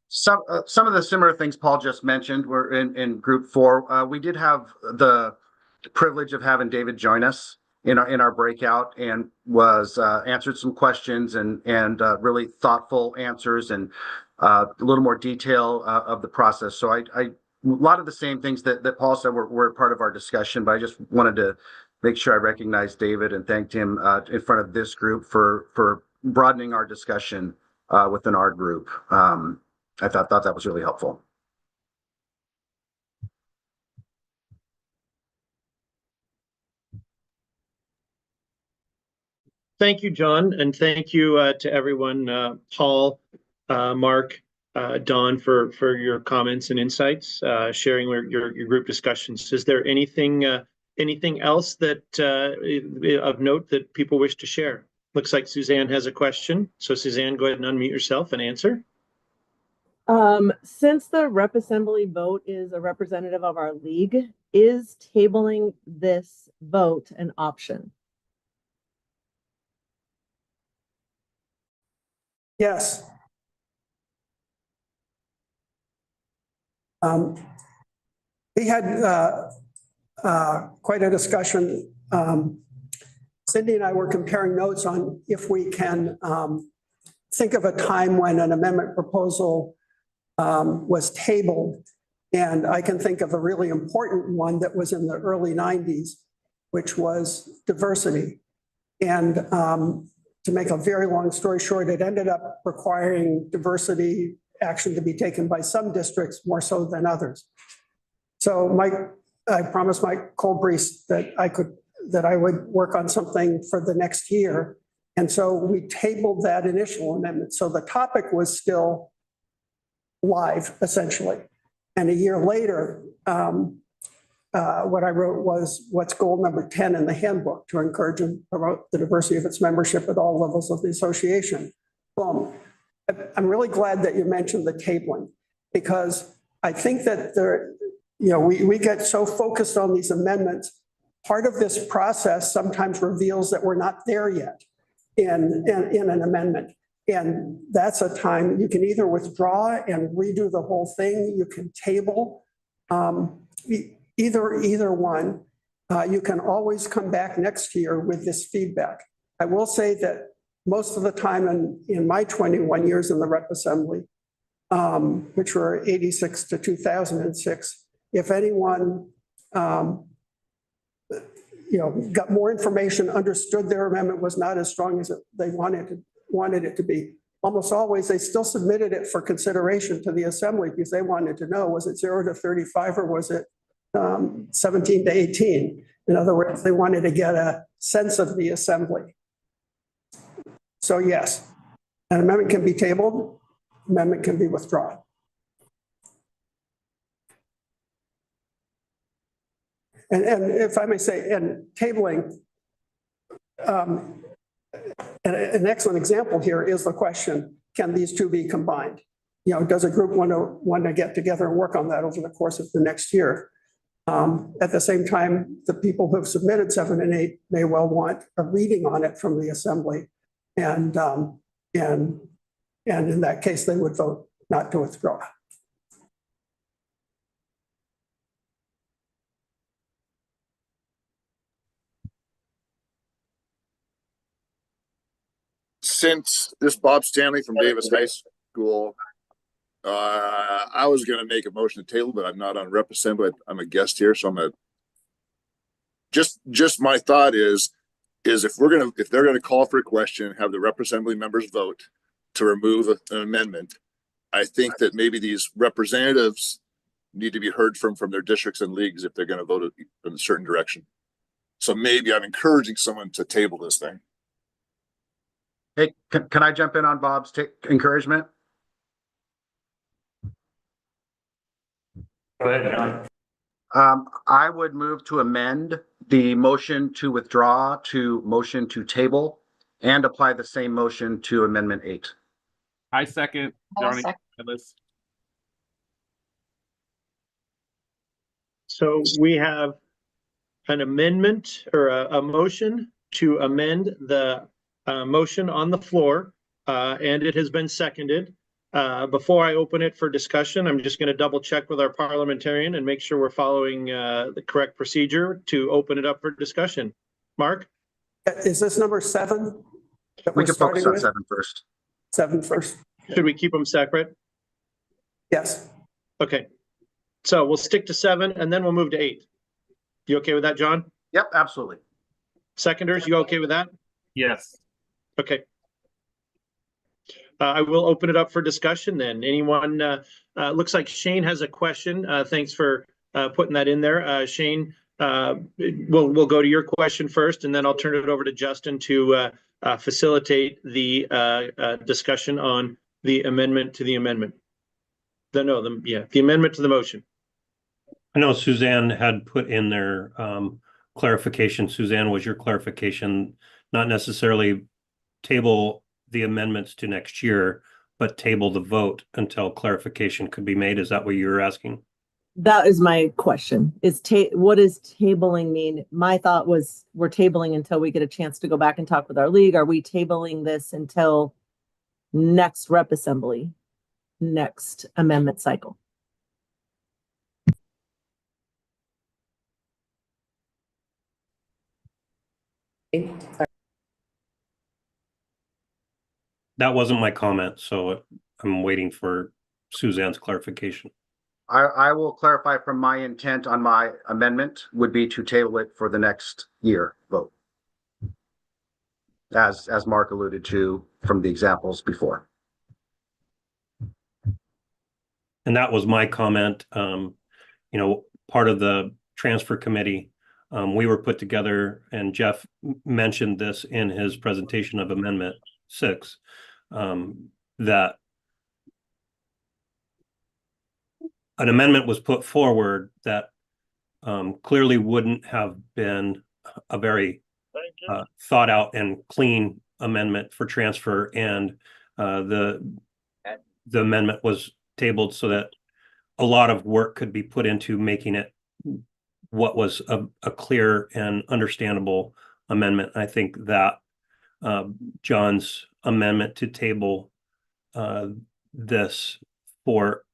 Some of the similar things Paul just mentioned were in Group 4. We did have the privilege of having David join us in our breakout and was answered some questions and really thoughtful answers and a little more detail of the process. So a lot of the same things that Paul said were part of our discussion, but I just wanted to make sure I recognized David and thanked him in front of this group for broadening our discussion within our group. I thought that was really helpful. Thank you, John, and thank you to everyone, Paul, Mark, Don, for your comments and insights, sharing your group discussions. Is there anything else that of note that people wish to share? Looks like Suzanne has a question. So Suzanne, go ahead and unmute yourself and answer. Since the Rep Assembly vote is a representative of our league, is tabling this vote an option? Yes. We had quite a discussion. Cindy and I were comparing notes on if we can think of a time when an amendment proposal was tabled. And I can think of a really important one that was in the early 90s, which was diversity. And to make a very long story short, it ended up requiring diversity action to be taken by some districts more so than others. So I promised Mike Colbreeze that I would work on something for the next year. And so we tabled that initial amendment. So the topic was still live, essentially. And a year later, what I wrote was what's goal number 10 in the handbook to encourage and promote the diversity of its membership at all levels of the association. Boom. I'm really glad that you mentioned the tabling, because I think that we get so focused on these amendments. Part of this process sometimes reveals that we're not there yet in an amendment. And that's a time you can either withdraw and redo the whole thing. You can table either one. You can always come back next year with this feedback. I will say that most of the time in my 21 years in the Rep Assembly, which were 86 to 2006, if anyone got more information, understood their amendment was not as strong as they wanted it to be, almost always they still submitted it for consideration to the Assembly because they wanted to know, was it 0 to 35 or was it 17 to 18? In other words, they wanted to get a sense of the Assembly. So yes, an amendment can be tabled, amendment can be withdrawn. And if I may say, and tabling, an excellent example here is the question, can these two be combined? Does a group want to get together and work on that over the course of the next year? At the same time, the people who have submitted 7 and 8 may well want a reading on it from the Assembly. And in that case, they would vote not to withdraw. since this Bob Stanley from Davis High School, I was gonna make a motion to table, but I'm not on Rep Assembly. I'm a guest here, so I'm gonna just my thought is if they're gonna call for a question, have the Rep Assembly members vote to remove an amendment, I think that maybe these representatives need to be heard from their districts and leagues if they're gonna vote in a certain direction. So maybe I'm encouraging someone to table this thing. Hey, can I jump in on Bob's encouragement? Go ahead, John. I would move to amend the motion to withdraw to motion to table and apply the same motion to Amendment 8. I second Johnny. So we have an amendment or a motion to amend the motion on the floor, and it has been seconded. Before I open it for discussion, I'm just going to double check with our parliamentarian and make sure we're following the correct procedure to open it up for discussion. Mark? Is this number 7? We can focus on 7 first. 7 first. Should we keep them separate? Yes. Okay. So we'll stick to 7 and then we'll move to 8. You okay with that, John? Yep, absolutely. Seconders, you okay with that? Yes. Okay. I will open it up for discussion then. Anyone, looks like Shane has a question. Thanks for putting that in there. Shane, we'll go to your question first, and then I'll turn it over to Justin to facilitate the discussion on the amendment to the amendment. The amendment to the motion. I know Suzanne had put in there clarification. Suzanne, was your clarification not necessarily table the amendments to next year, but table the vote until clarification could be made? Is that what you were asking? That is my question. What does tabling mean? My thought was we're tabling until we get a chance to go back and talk with our league. Are we tabling this until next rep assembly, next amendment cycle? That wasn't my comment, so I'm waiting for Suzanne's clarification. I will clarify from my intent on my amendment would be to table it for the next year vote. As Mark alluded to from the examples before. And that was my comment. Part of the transfer committee, we were put together, and Jeff mentioned this in his presentation of Amendment 6, that an amendment was put forward that clearly wouldn't have been a very thought out and clean amendment for transfer, and the amendment was tabled so that a lot of work could be put into making it what was a clear and understandable amendment. I think that John's amendment to table this for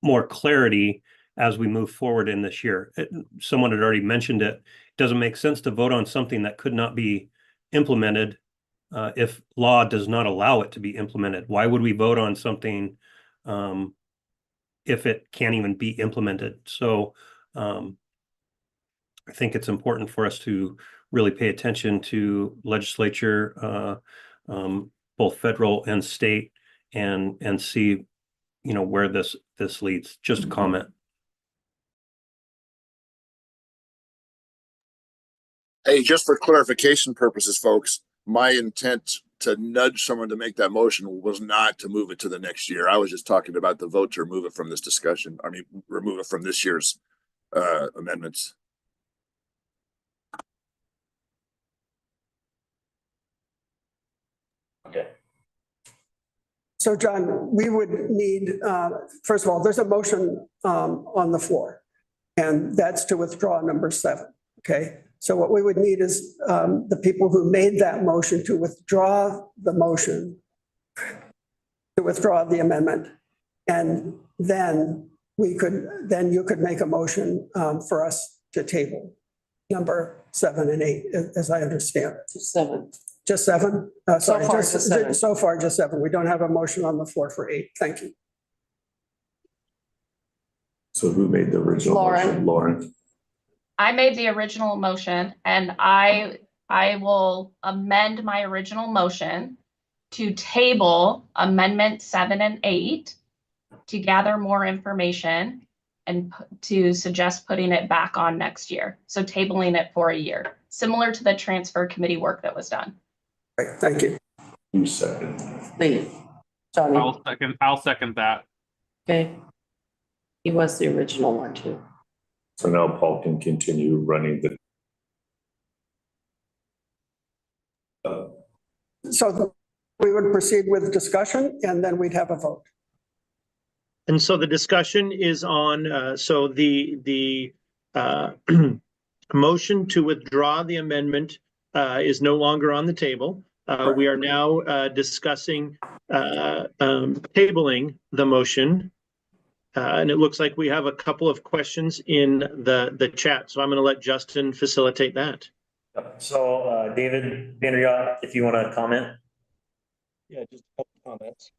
more clarity as we move forward in this year. Someone had already mentioned it. It doesn't make sense to vote on something that could not be implemented if law does not allow it to be implemented. Why would we vote on something if it can't even be implemented? So I think it's important for us to really pay attention to legislature, both federal and state, and see where this leads. Just a comment. Hey, just for clarification purposes, folks, my intent to nudge someone to make that motion was not to move it to the next year. I was just talking about the vote to remove it from this discussion. I mean, remove it from this year's amendments. Okay. So John, we would need, first of all, there's a motion on the floor, and that's to withdraw number 7, okay? So what we would need is the people who made that motion to withdraw the motion, to withdraw the amendment, and then you could make a motion for us to table number 7 and 8, as I understand it. Just seven? Sorry, far, just seven. So far, just seven. We don't have a motion on the floor for 8. Thank you. So who made the original Lauren. motion? Lauren. I made the original motion and I will amend my original motion to table amendment 7 and 8 to gather more information and to suggest putting it back on next year. So tabling it for a year, similar to the transfer committee work that was done. Great, thank you. Who seconded? Lee. Johnny. I'll second that. Okay. He was the original one too. So now Paul can continue running the. So we would proceed with discussion and then we'd have a vote. And so the discussion is on, so the motion to withdraw the amendment is no longer on the table. We are now discussing tabling the motion. And it looks like we have a couple of questions in the chat. So I'm going to let Justin facilitate that. So David VanderYacht, if you want to comment. Yeah, just a couple comments.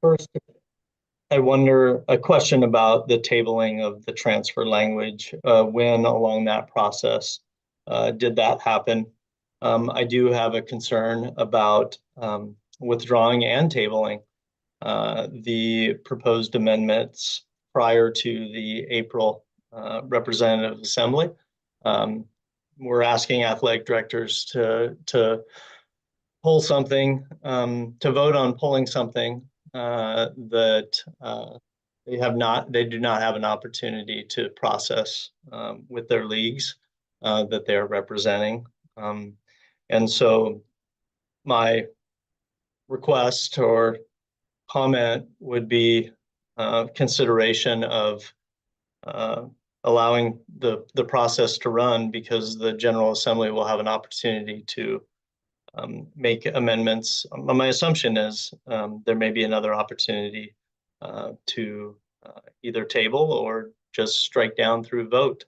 First, I wonder a question about the tabling of the transfer language. When along that process did that happen? I do have a concern about withdrawing and tabling the proposed amendments prior to the April Representative Assembly. We're asking athletic directors to pull something, to vote on pulling something that they do not have an opportunity to process with their leagues that they're representing. And so my request or comment would be consideration of allowing the process to run, because the General Assembly will have an opportunity to make amendments. My assumption is there may be another opportunity to either table or just strike down through vote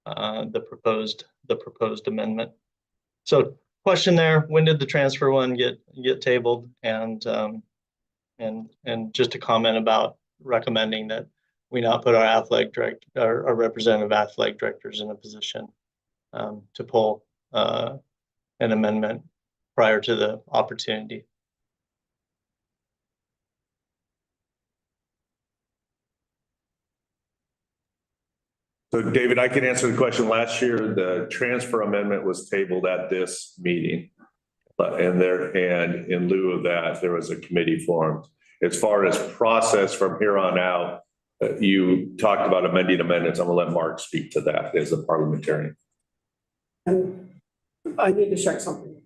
the proposed amendment. So question there, when did the transfer one get tabled? And just a comment about recommending that we not put our athletic director, our representative athletic directors in a position to pull an amendment prior to the opportunity. So David, I can answer the question. Last year, the transfer amendment was tabled at this meeting. And in lieu of that, there was a committee formed. As far as process from here on out, you talked about amending amendments. I'm gonna let Mark speak to that as a parliamentarian. And I need to check something.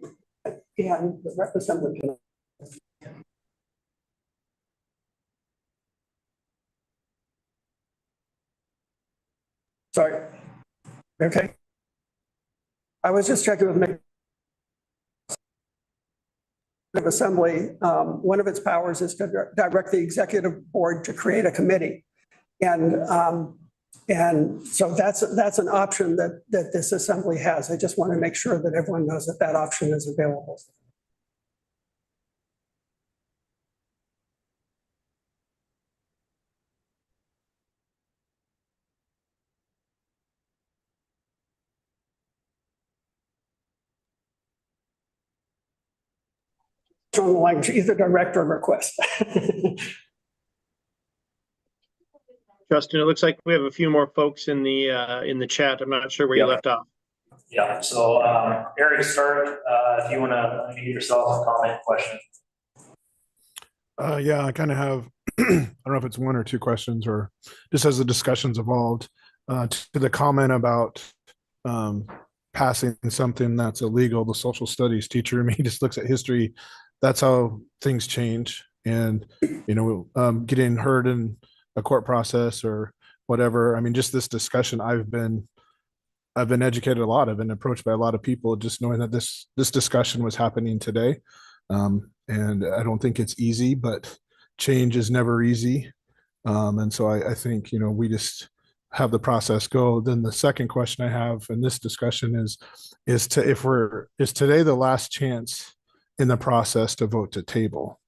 And the representative can. Sorry. Okay. I was just checking with Assembly. One of its powers is to direct the executive board to create a committee. And so that's an option that this assembly has. I just want to make sure that everyone knows that that option is available. On the language, either direct or request. Justin, it looks like we have a few more folks in the chat. I'm not sure where you left off. Yeah, so Eric, start if you want to unmute yourself, comment, question. Yeah, I kind of have, I don't know if it's one or two questions or just as the discussions evolved, to the comment about passing something that's illegal. The social studies teacher in me just looks at history. That's how things change. And, getting heard in a court process or whatever. I mean, just this discussion, I've been educated a lot. I've been approached by a lot of people just knowing that this discussion was happening today. And I don't think it's easy, but change is never easy. And so I think, we just have the process go. Then the second question I have in this discussion is today the last chance in the process to vote to table?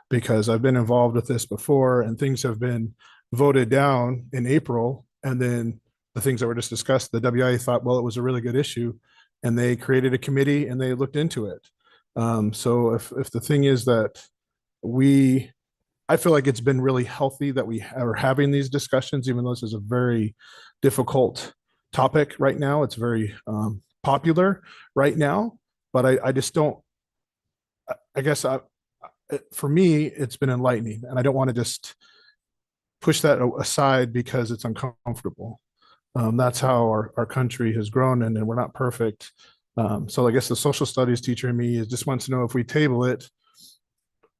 Because I've been involved with this before and things have been voted down in April, and then the things that were just discussed, the WIA thought, well, it was a really good issue, and they created a committee and they looked into it. So if the thing is that I feel like it's been really healthy that we are having these discussions, even though this is a very difficult topic right now. It's very popular right now, but I just don't, I guess for me, it's been enlightening, and I don't want to just push that aside because it's uncomfortable. That's how our country has grown, and we're not perfect. So I guess the social studies teacher in me just wants to know, if we table it,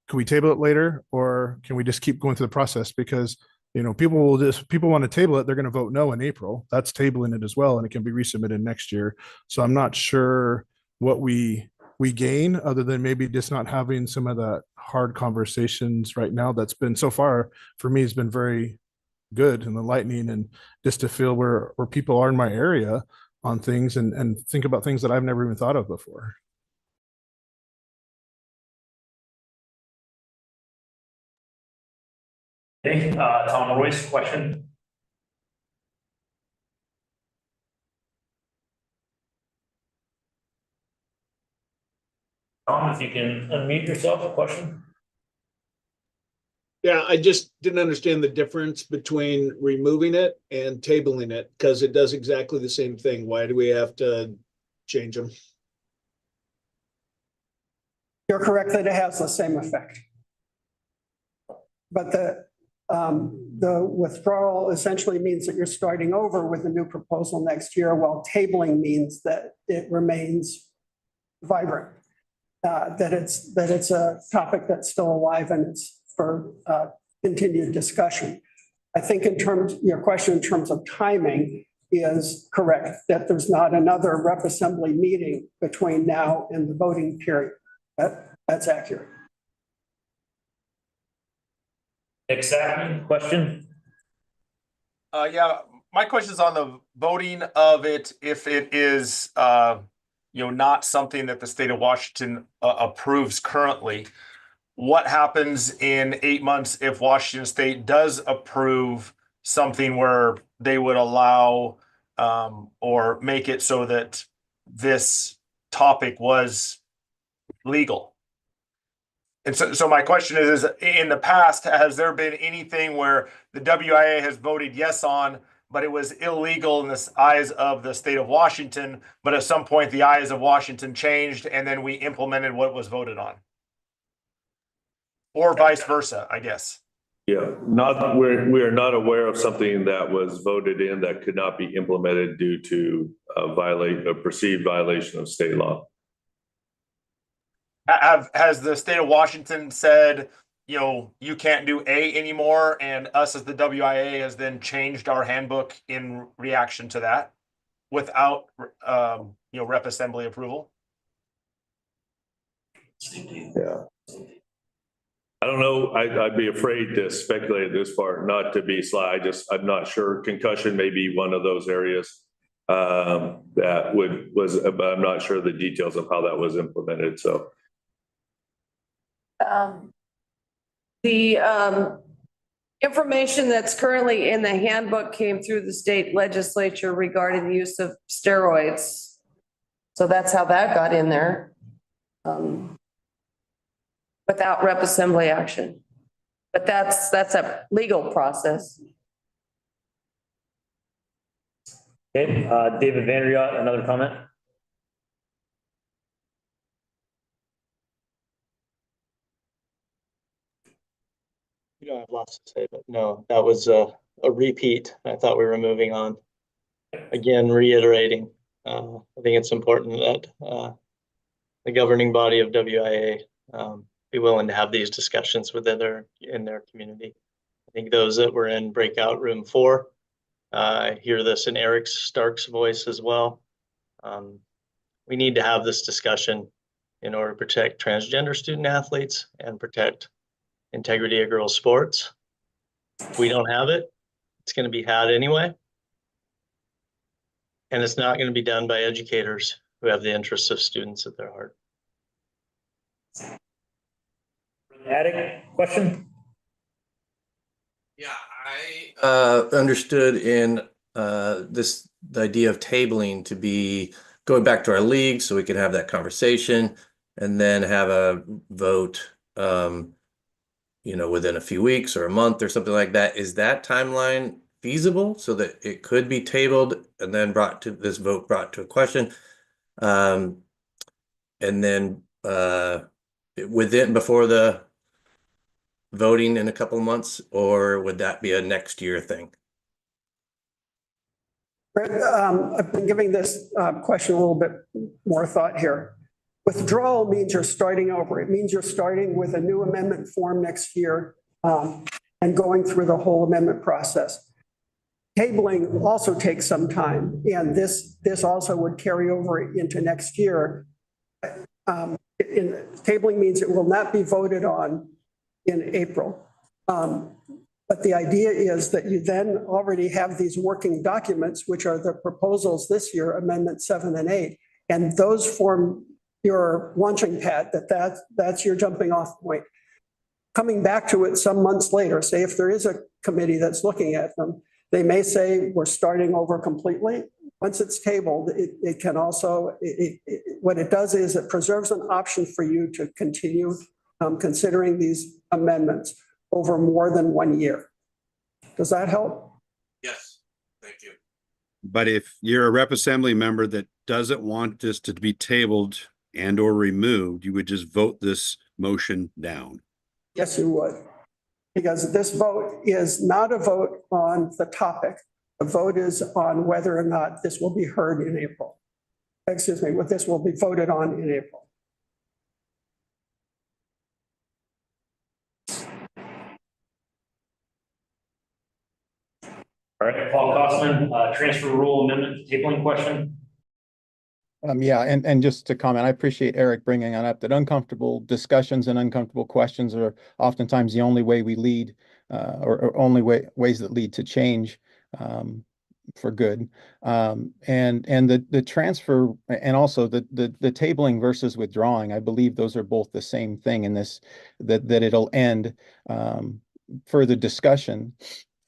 can we table it later, or can we just keep going through the process? Because people want to table it, they're going to vote no in April. That's tabling it as well, and it can be resubmitted next year. So I'm not sure what we gain other than maybe just not having some of the hard conversations right now. That's been, so far for me, has been very good and enlightening, and just to feel where people are in my area on things and think about things that I've never even thought of before. Okay, Tom Royce, question? Tom, if you can unmute yourself, a question? Yeah, I just didn't understand the difference between removing it and tabling it, because it does exactly the same thing. Why do we have to change them? You're correct that it has the same effect. But the withdrawal essentially means that you're starting over with a new proposal next year, while tabling means that it remains vibrant, that it's a topic that's still alive and it's for continued discussion. I think your question in terms of timing is correct, that there's not another rep assembly meeting between now and the voting period. That's accurate. Exactly. Question? Yeah, my question is on the voting of it. If it is, not something that the state of Washington approves currently, what happens in 8 months if Washington State does approve something where they would allow or make it so that this topic was legal? And so my question is in the past, has there been anything where the WIA has voted yes on, but it was illegal in the eyes of the state of Washington, but at some point the eyes of Washington changed and then we implemented what was voted on? Or vice versa, I guess. Yeah, we are not aware of something that was voted in that could not be implemented due to a perceived violation of state law. Has the state of Washington said, you can't do A anymore, and us as the WIA has then changed our handbook in reaction to that without, rep assembly approval? Yeah. I don't know. I'd be afraid to speculate at this part, not to be sly. I'm not sure. Concussion may be one of those areas but I'm not sure the details of how that was implemented. So. The information that's currently in the handbook came through the state legislature regarding the use of steroids. So that's how that got in there. Without rep assembly action. But that's a legal process. Okay, David VanderYacht, another comment? You don't have lots to say, but no, that was a repeat. I thought we were moving on. Again, reiterating, I think it's important that the governing body of WIA be willing to have these discussions in their community. I think those that were in breakout room 4 hear this in Eric Stark's voice as well. We need to have this discussion in order to protect transgender student athletes and protect integrity of girls sports. If we don't have it, it's going to be had anyway. And it's not going to be done by educators who have the interests of students at their heart. Attic, question? Yeah, I understood in the idea of tabling to be going back to our league so we could have that conversation and then have a vote, within a few weeks or a month or something like that. Is that timeline feasible so that it could be tabled and then brought to a question? And then before the voting in a couple of months, or would that be a next year thing? I've been giving this question a little bit more thought here. Withdrawal means you're starting over. It means you're starting with a new amendment form next year and going through the whole amendment process. Tabling also takes some time, and this also would carry over into next year. Tabling means it will not be voted on in April. But the idea is that you then already have these working documents, which are the proposals this year, Amendment 7 and 8, and those form your launching pad, that's your jumping off point. Coming back to it some months later, say if there is a committee that's looking at them, they may say we're starting over completely. Once it's tabled, it can also, what it does is it preserves an option for you to continue considering these amendments over more than 1 year. Does that help? Yes, thank you. But if you're a rep assembly member that doesn't want this to be tabled and or removed, you would just vote this motion down. Yes, you would. Because this vote is not a vote on the topic. The vote is on whether or not this will be heard in April. Excuse me, what this will be voted on in April. All right, Paul Kosman, transfer rule amendment tabling question. Yeah, and just to comment, I appreciate Eric bringing on up that uncomfortable discussions and uncomfortable questions are oftentimes the only way we lead, or only ways that lead to change for good. And the transfer and also the tabling versus withdrawing, I believe those are both the same thing in this, that it'll end further discussion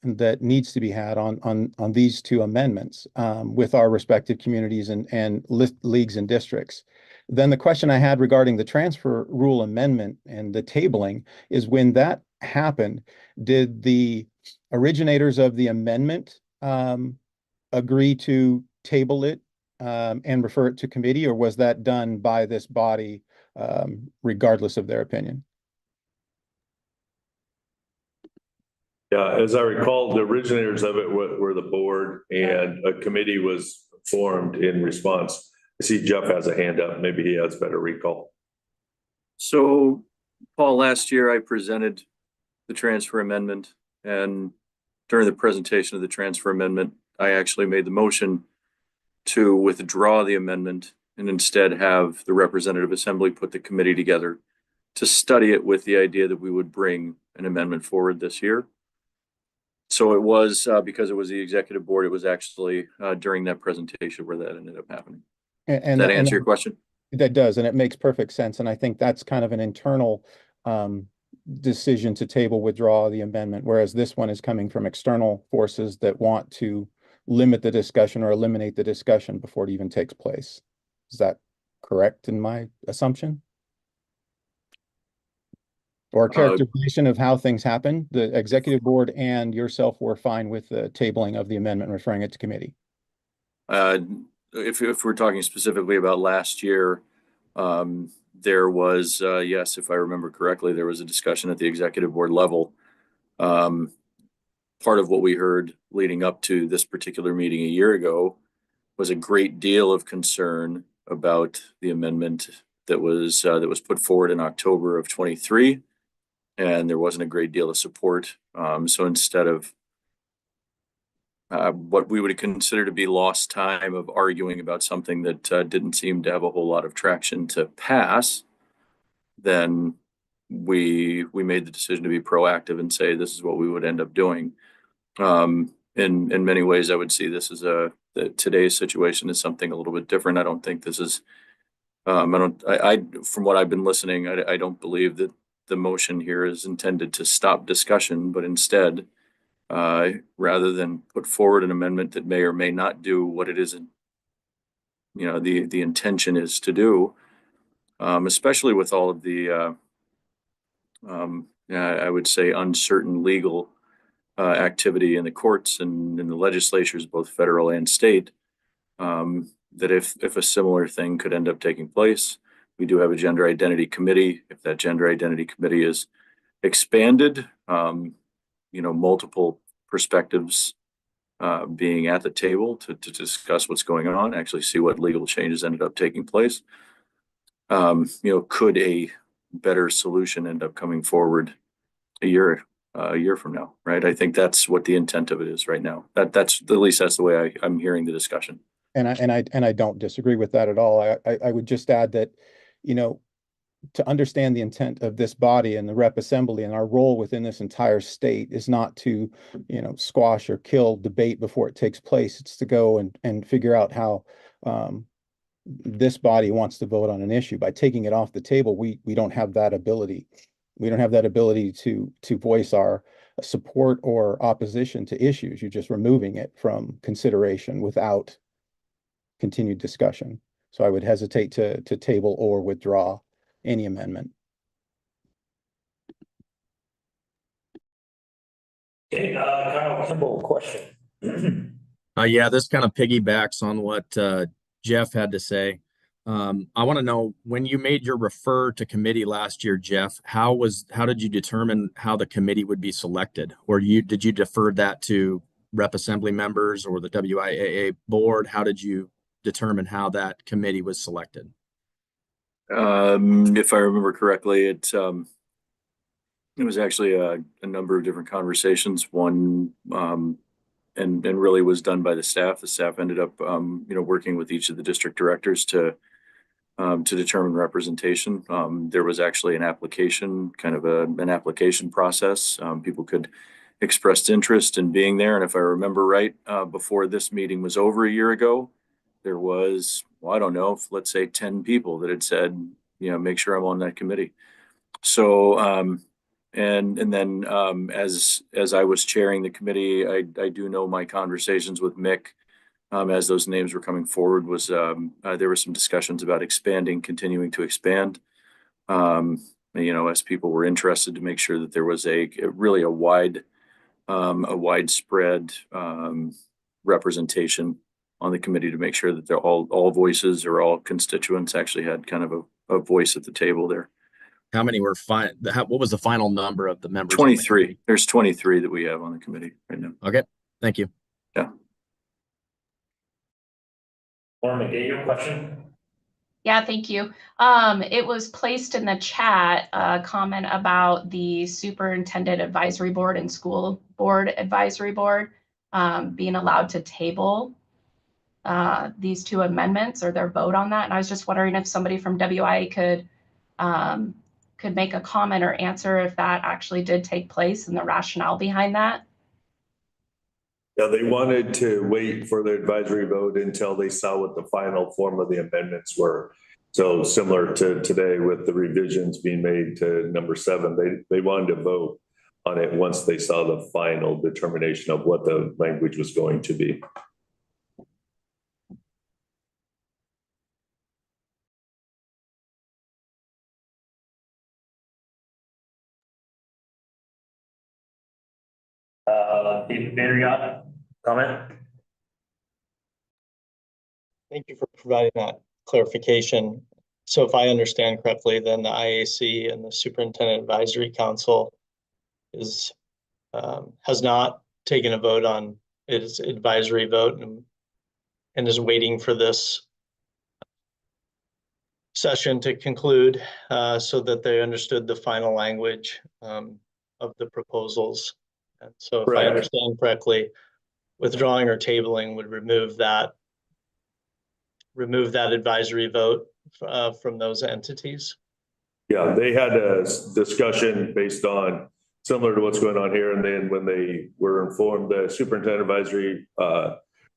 that needs to be had on these two amendments with our respective communities and leagues and districts. Then the question I had regarding the transfer rule amendment and the tabling is, when that happened, did the originators of the amendment agree to table it and refer it to committee, or was that done by this body regardless of their opinion? Yeah, as I recall, the originators of it were the board, and a committee was formed in response. I see Jeff has a hand up. Maybe he has better recall. So, Paul, last year I presented the transfer amendment, and during the presentation of the transfer amendment, I actually made the motion to withdraw the amendment and instead have the Representative Assembly put the committee together to study it with the idea that we would bring an amendment forward this year. So it was, because it was the executive board, it was actually during that presentation where that ended up happening. And does that answer your question? That does, and it makes perfect sense. And I think that's kind of an internal decision to table withdraw the amendment, whereas this one is coming from external forces that want to limit the discussion or eliminate the discussion before it even takes place. Is that correct in my assumption? Or characterization of how things happen? The executive board and yourself were fine with the tabling of the amendment, referring it to committee? If we're talking specifically about last year, there was, yes, if I remember correctly, there was a discussion at the executive board level. Part of what we heard leading up to this particular meeting a year ago was a great deal of concern about the amendment that was put forward in October of 23. And there wasn't a great deal of support. So instead of what we would consider to be lost time of arguing about something that didn't seem to have a whole lot of traction to pass, then we made the decision to be proactive and say this is what we would end up doing. In many ways, I would see this as a today's situation is something a little bit different. I don't think this is, I from what I've been listening, I don't believe that the motion here is intended to stop discussion, but instead, rather than put forward an amendment that may or may not do what it isn't, the intention is to do, especially with all of the, I would say, uncertain legal activity in the courts and in the legislatures, both federal and state, that if a similar thing could end up taking place, we do have a gender identity committee. If that gender identity committee is expanded, multiple perspectives being at the table to discuss what's going on, actually see what legal changes ended up taking place. Could a better solution end up coming forward a year from now, right? I think that's what the intent of it is right now. That's at least that's the way I'm hearing the discussion. And I don't disagree with that at all. I would just add that, to understand the intent of this body and the Rep Assembly and our role within this entire state is not to, squash or kill debate before it takes place. It's to go and figure out how this body wants to vote on an issue. By taking it off the table, we don't have that ability. We don't have that ability to voice our support or opposition to issues. You're just removing it from consideration without continued discussion. So I would hesitate to table or withdraw any amendment. Okay, Kyle Kimball, question. Yeah, this kind of piggybacks on what Jeff had to say. I want to know, when you made your refer to committee last year, Jeff, how did you determine how the committee would be selected? Or did you defer that to Rep Assembly members or the WIAA board? How did you determine how that committee was selected? If I remember correctly, it was actually a number of different conversations. One, and really was done by the staff. The staff ended up, working with each of the district directors to determine representation. There was actually an application, kind of an application process. People could express interest in being there. And if I remember right, before this meeting was over a year ago, there was, well, I don't know, let's say 10 people that had said, make sure I'm on that committee. So, and then as I was chairing the committee, I do know my conversations with Mick, as those names were coming forward, was there were some discussions about continuing to expand, as people were interested, to make sure that there was a widespread representation on the committee, to make sure that they're all voices or all constituents actually had kind of a voice at the table there. How many were what was the final number of the members? 23. There's 23 that we have on the committee right now. Okay, thank you. Yeah. Lauren McDaniel, question. Yeah, thank you. It was placed in the chat, a comment about the Superintendent Advisory Board and School Board Advisory Board being allowed to table these two amendments or their vote on that. And I was just wondering if somebody from WIA could make a comment or answer if that actually did take place and the rationale behind that. Yeah, they wanted to wait for the advisory vote until they saw what the final form of the amendments were. So similar to today with the revisions being made to number 7, they wanted to vote on it once they saw the final determination of what the language was going to be. VanderYacht, comment? Thank you for providing that clarification. So if I understand correctly, then the IAC and the Superintendent Advisory Council has not taken a vote on its advisory vote and is waiting for this session to conclude so that they understood the final language of the proposals. And so if I understand correctly, withdrawing or tabling would remove that advisory vote from those entities. Yeah, they had a discussion based on similar to what's going on here. And then when they were informed, the Superintendent Advisory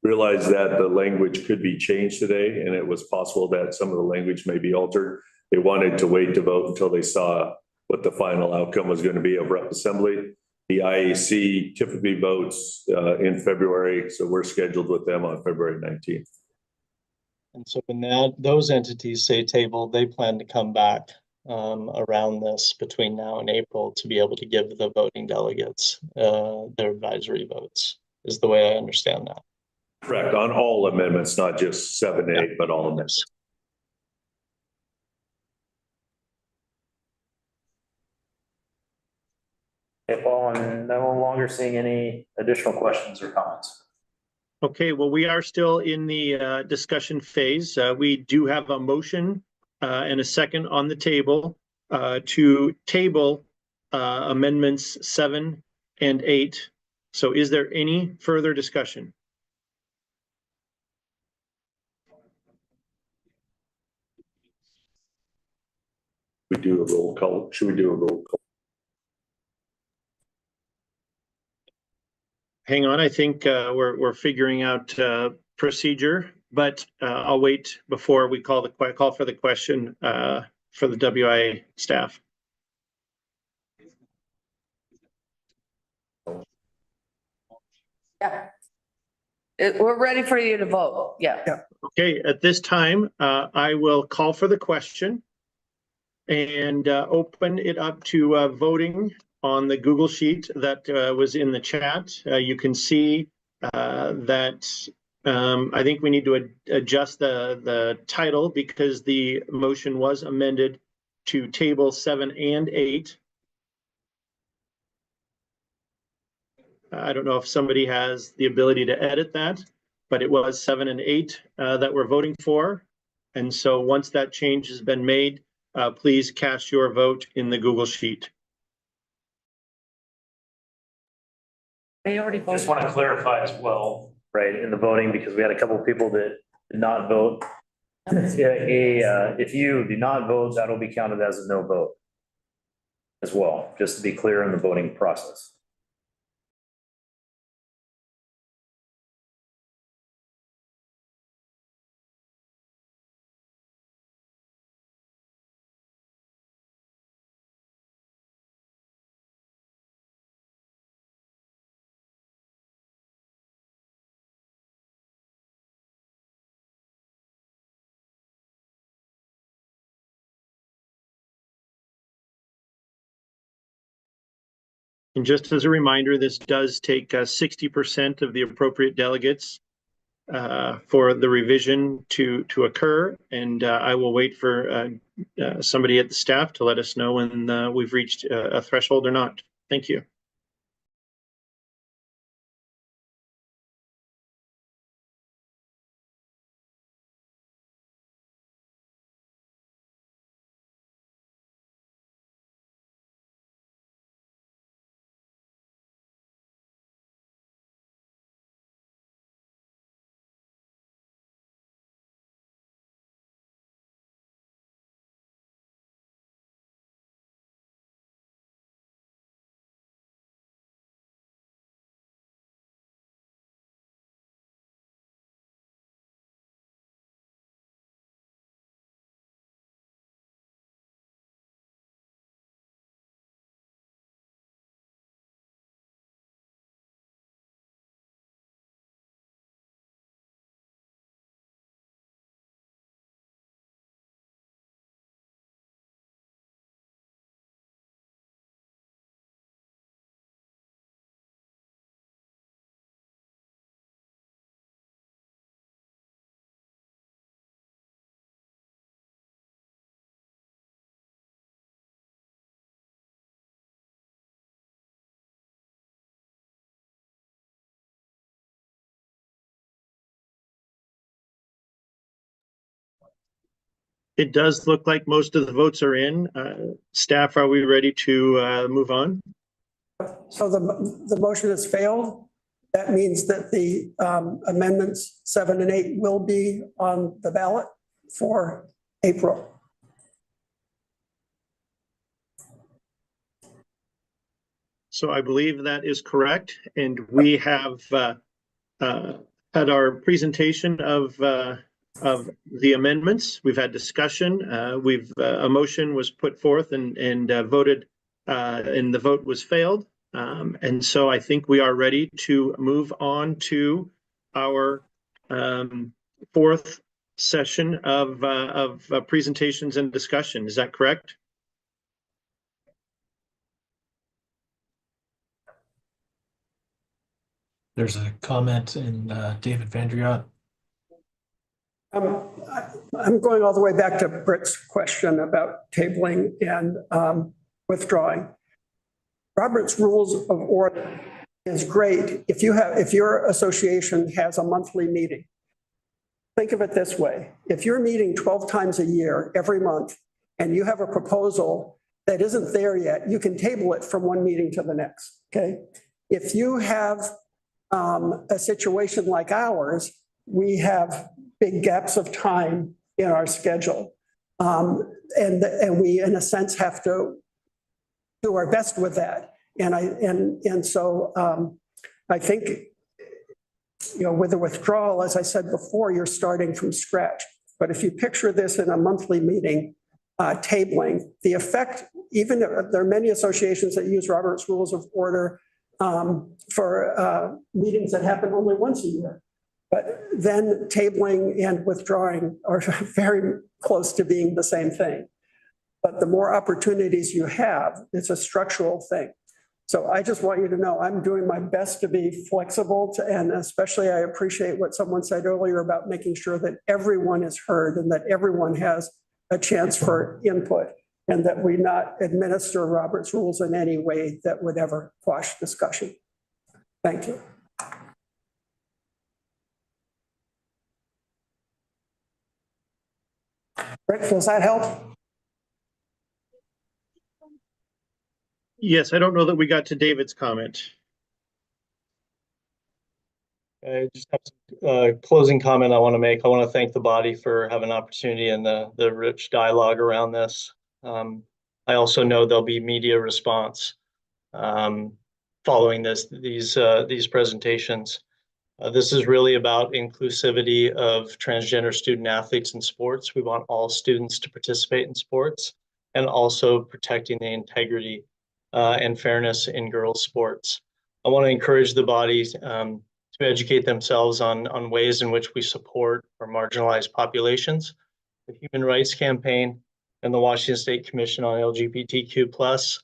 realized that the language could be changed today, and it was possible that some of the language may be altered. They wanted to wait to vote until they saw what the final outcome was going to be of Rep Assembly. The IAC typically votes in February, so we're scheduled with them on February 19th. And so when those entities say table, they plan to come back around this between now and April to be able to give the voting delegates their advisory votes, is the way I understand that. Correct, on all amendments, not just 7 and 8, but all amendments. Okay, Paul, I'm no longer seeing any additional questions or comments. Okay, well, we are still in the discussion phase. We do have a motion and a second on the table to table amendments 7 and 8. So is there any further discussion? We do a roll call. Should we do a roll call? Hang on, I think we're figuring out procedure, but I'll wait before we call for the question for the WIAA staff. Yeah. We're ready for you to vote. Yeah. Okay, at this time, I will call for the question and open it up to voting on the Google Sheet that was in the chat. You can see that I think we need to adjust the title because the motion was amended to table 7 and 8. I don't know if somebody has the ability to edit that, but it was 7 and 8 that we're voting for. And so once that change has been made, please cast your vote in the Google Sheet. They already voted. Just want to clarify as well, right, in the voting, because we had a couple of people that did not vote. If you do not vote, that'll be counted as a no vote as well, just to be clear in the voting process. And just as a reminder, this does take 60% of the appropriate delegates for the revision to occur. And I will wait for somebody at the staff to let us know when we've reached a threshold or not. Thank you. It does look like most of the votes are in. Staff, are we ready to move on? So the motion has failed. That means that the amendments 7 and 8 will be on the ballot for April. So I believe that is correct. And we have had our presentation of the amendments. We've had discussion. A motion was put forth and voted, and the vote was failed. And so I think we are ready to move on to our fourth session of presentations and discussion. Is that correct? There's a comment in David VanderYacht. I'm going all the way back to Britt's question about tabling and withdrawing. Robert's Rules of Order is great if your association has a monthly meeting. Think of it this way. If you're meeting 12 times a year, every month, and you have a proposal that isn't there yet, you can table it from one meeting to the next, okay? If you have a situation like ours, we have big gaps of time in our schedule. And we, in a sense, have to do our best with that. And so I think, with the withdrawal, as I said before, you're starting from scratch. But if you picture this in a monthly meeting, tabling, the effect, even there are many associations that use Robert's Rules of Order for meetings that happen only once a year. But then tabling and withdrawing are very close to being the same thing. But the more opportunities you have, it's a structural thing. So I just want you to know I'm doing my best to be flexible, and especially I appreciate what someone said earlier about making sure that everyone is heard and that everyone has a chance for input, and that we not administer Robert's rules in any way that would ever quash discussion. Thank you. Rick, does that help? Yes, I don't know that we got to David's comment. I just have a closing comment I want to make. I want to thank the body for having an opportunity and the rich dialogue around this. I also know there'll be media response following these presentations. This is really about inclusivity of transgender student athletes in sports. We want all students to participate in sports, and also protecting the integrity and fairness in girls' sports. I want to encourage the body to educate themselves on ways in which we support our marginalized populations. The Human Rights Campaign and the Washington State Commission on LGBTQ+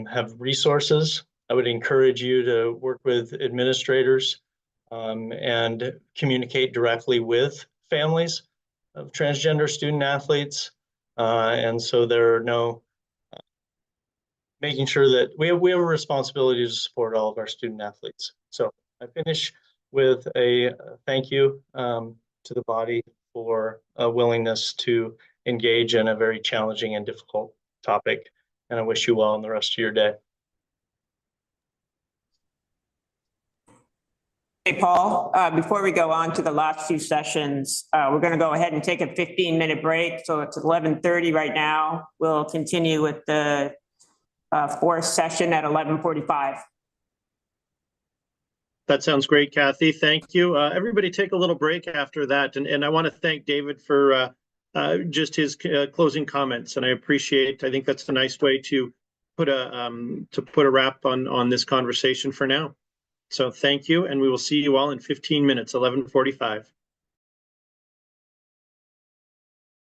have resources. I would encourage you to work with administrators and communicate directly with families of transgender student athletes. And so there are no, making sure that we have a responsibility to support all of our student athletes. So I finish with a thank you to the body for a willingness to engage in a very challenging and difficult topic. And I wish you well in the rest of your day. Hey, Paul, before we go on to the last two sessions, we're going to go ahead and take a 15-minute break. So it's 11:30 right now. We'll continue with the fourth session at 11:45. That sounds great, Kathy. Thank you. Everybody take a little break after that. And I want to thank David for just his closing comments. And I think that's a nice way to put a wrap on this conversation for now. So thank you, and we will see you all in 15 minutes, 11:45.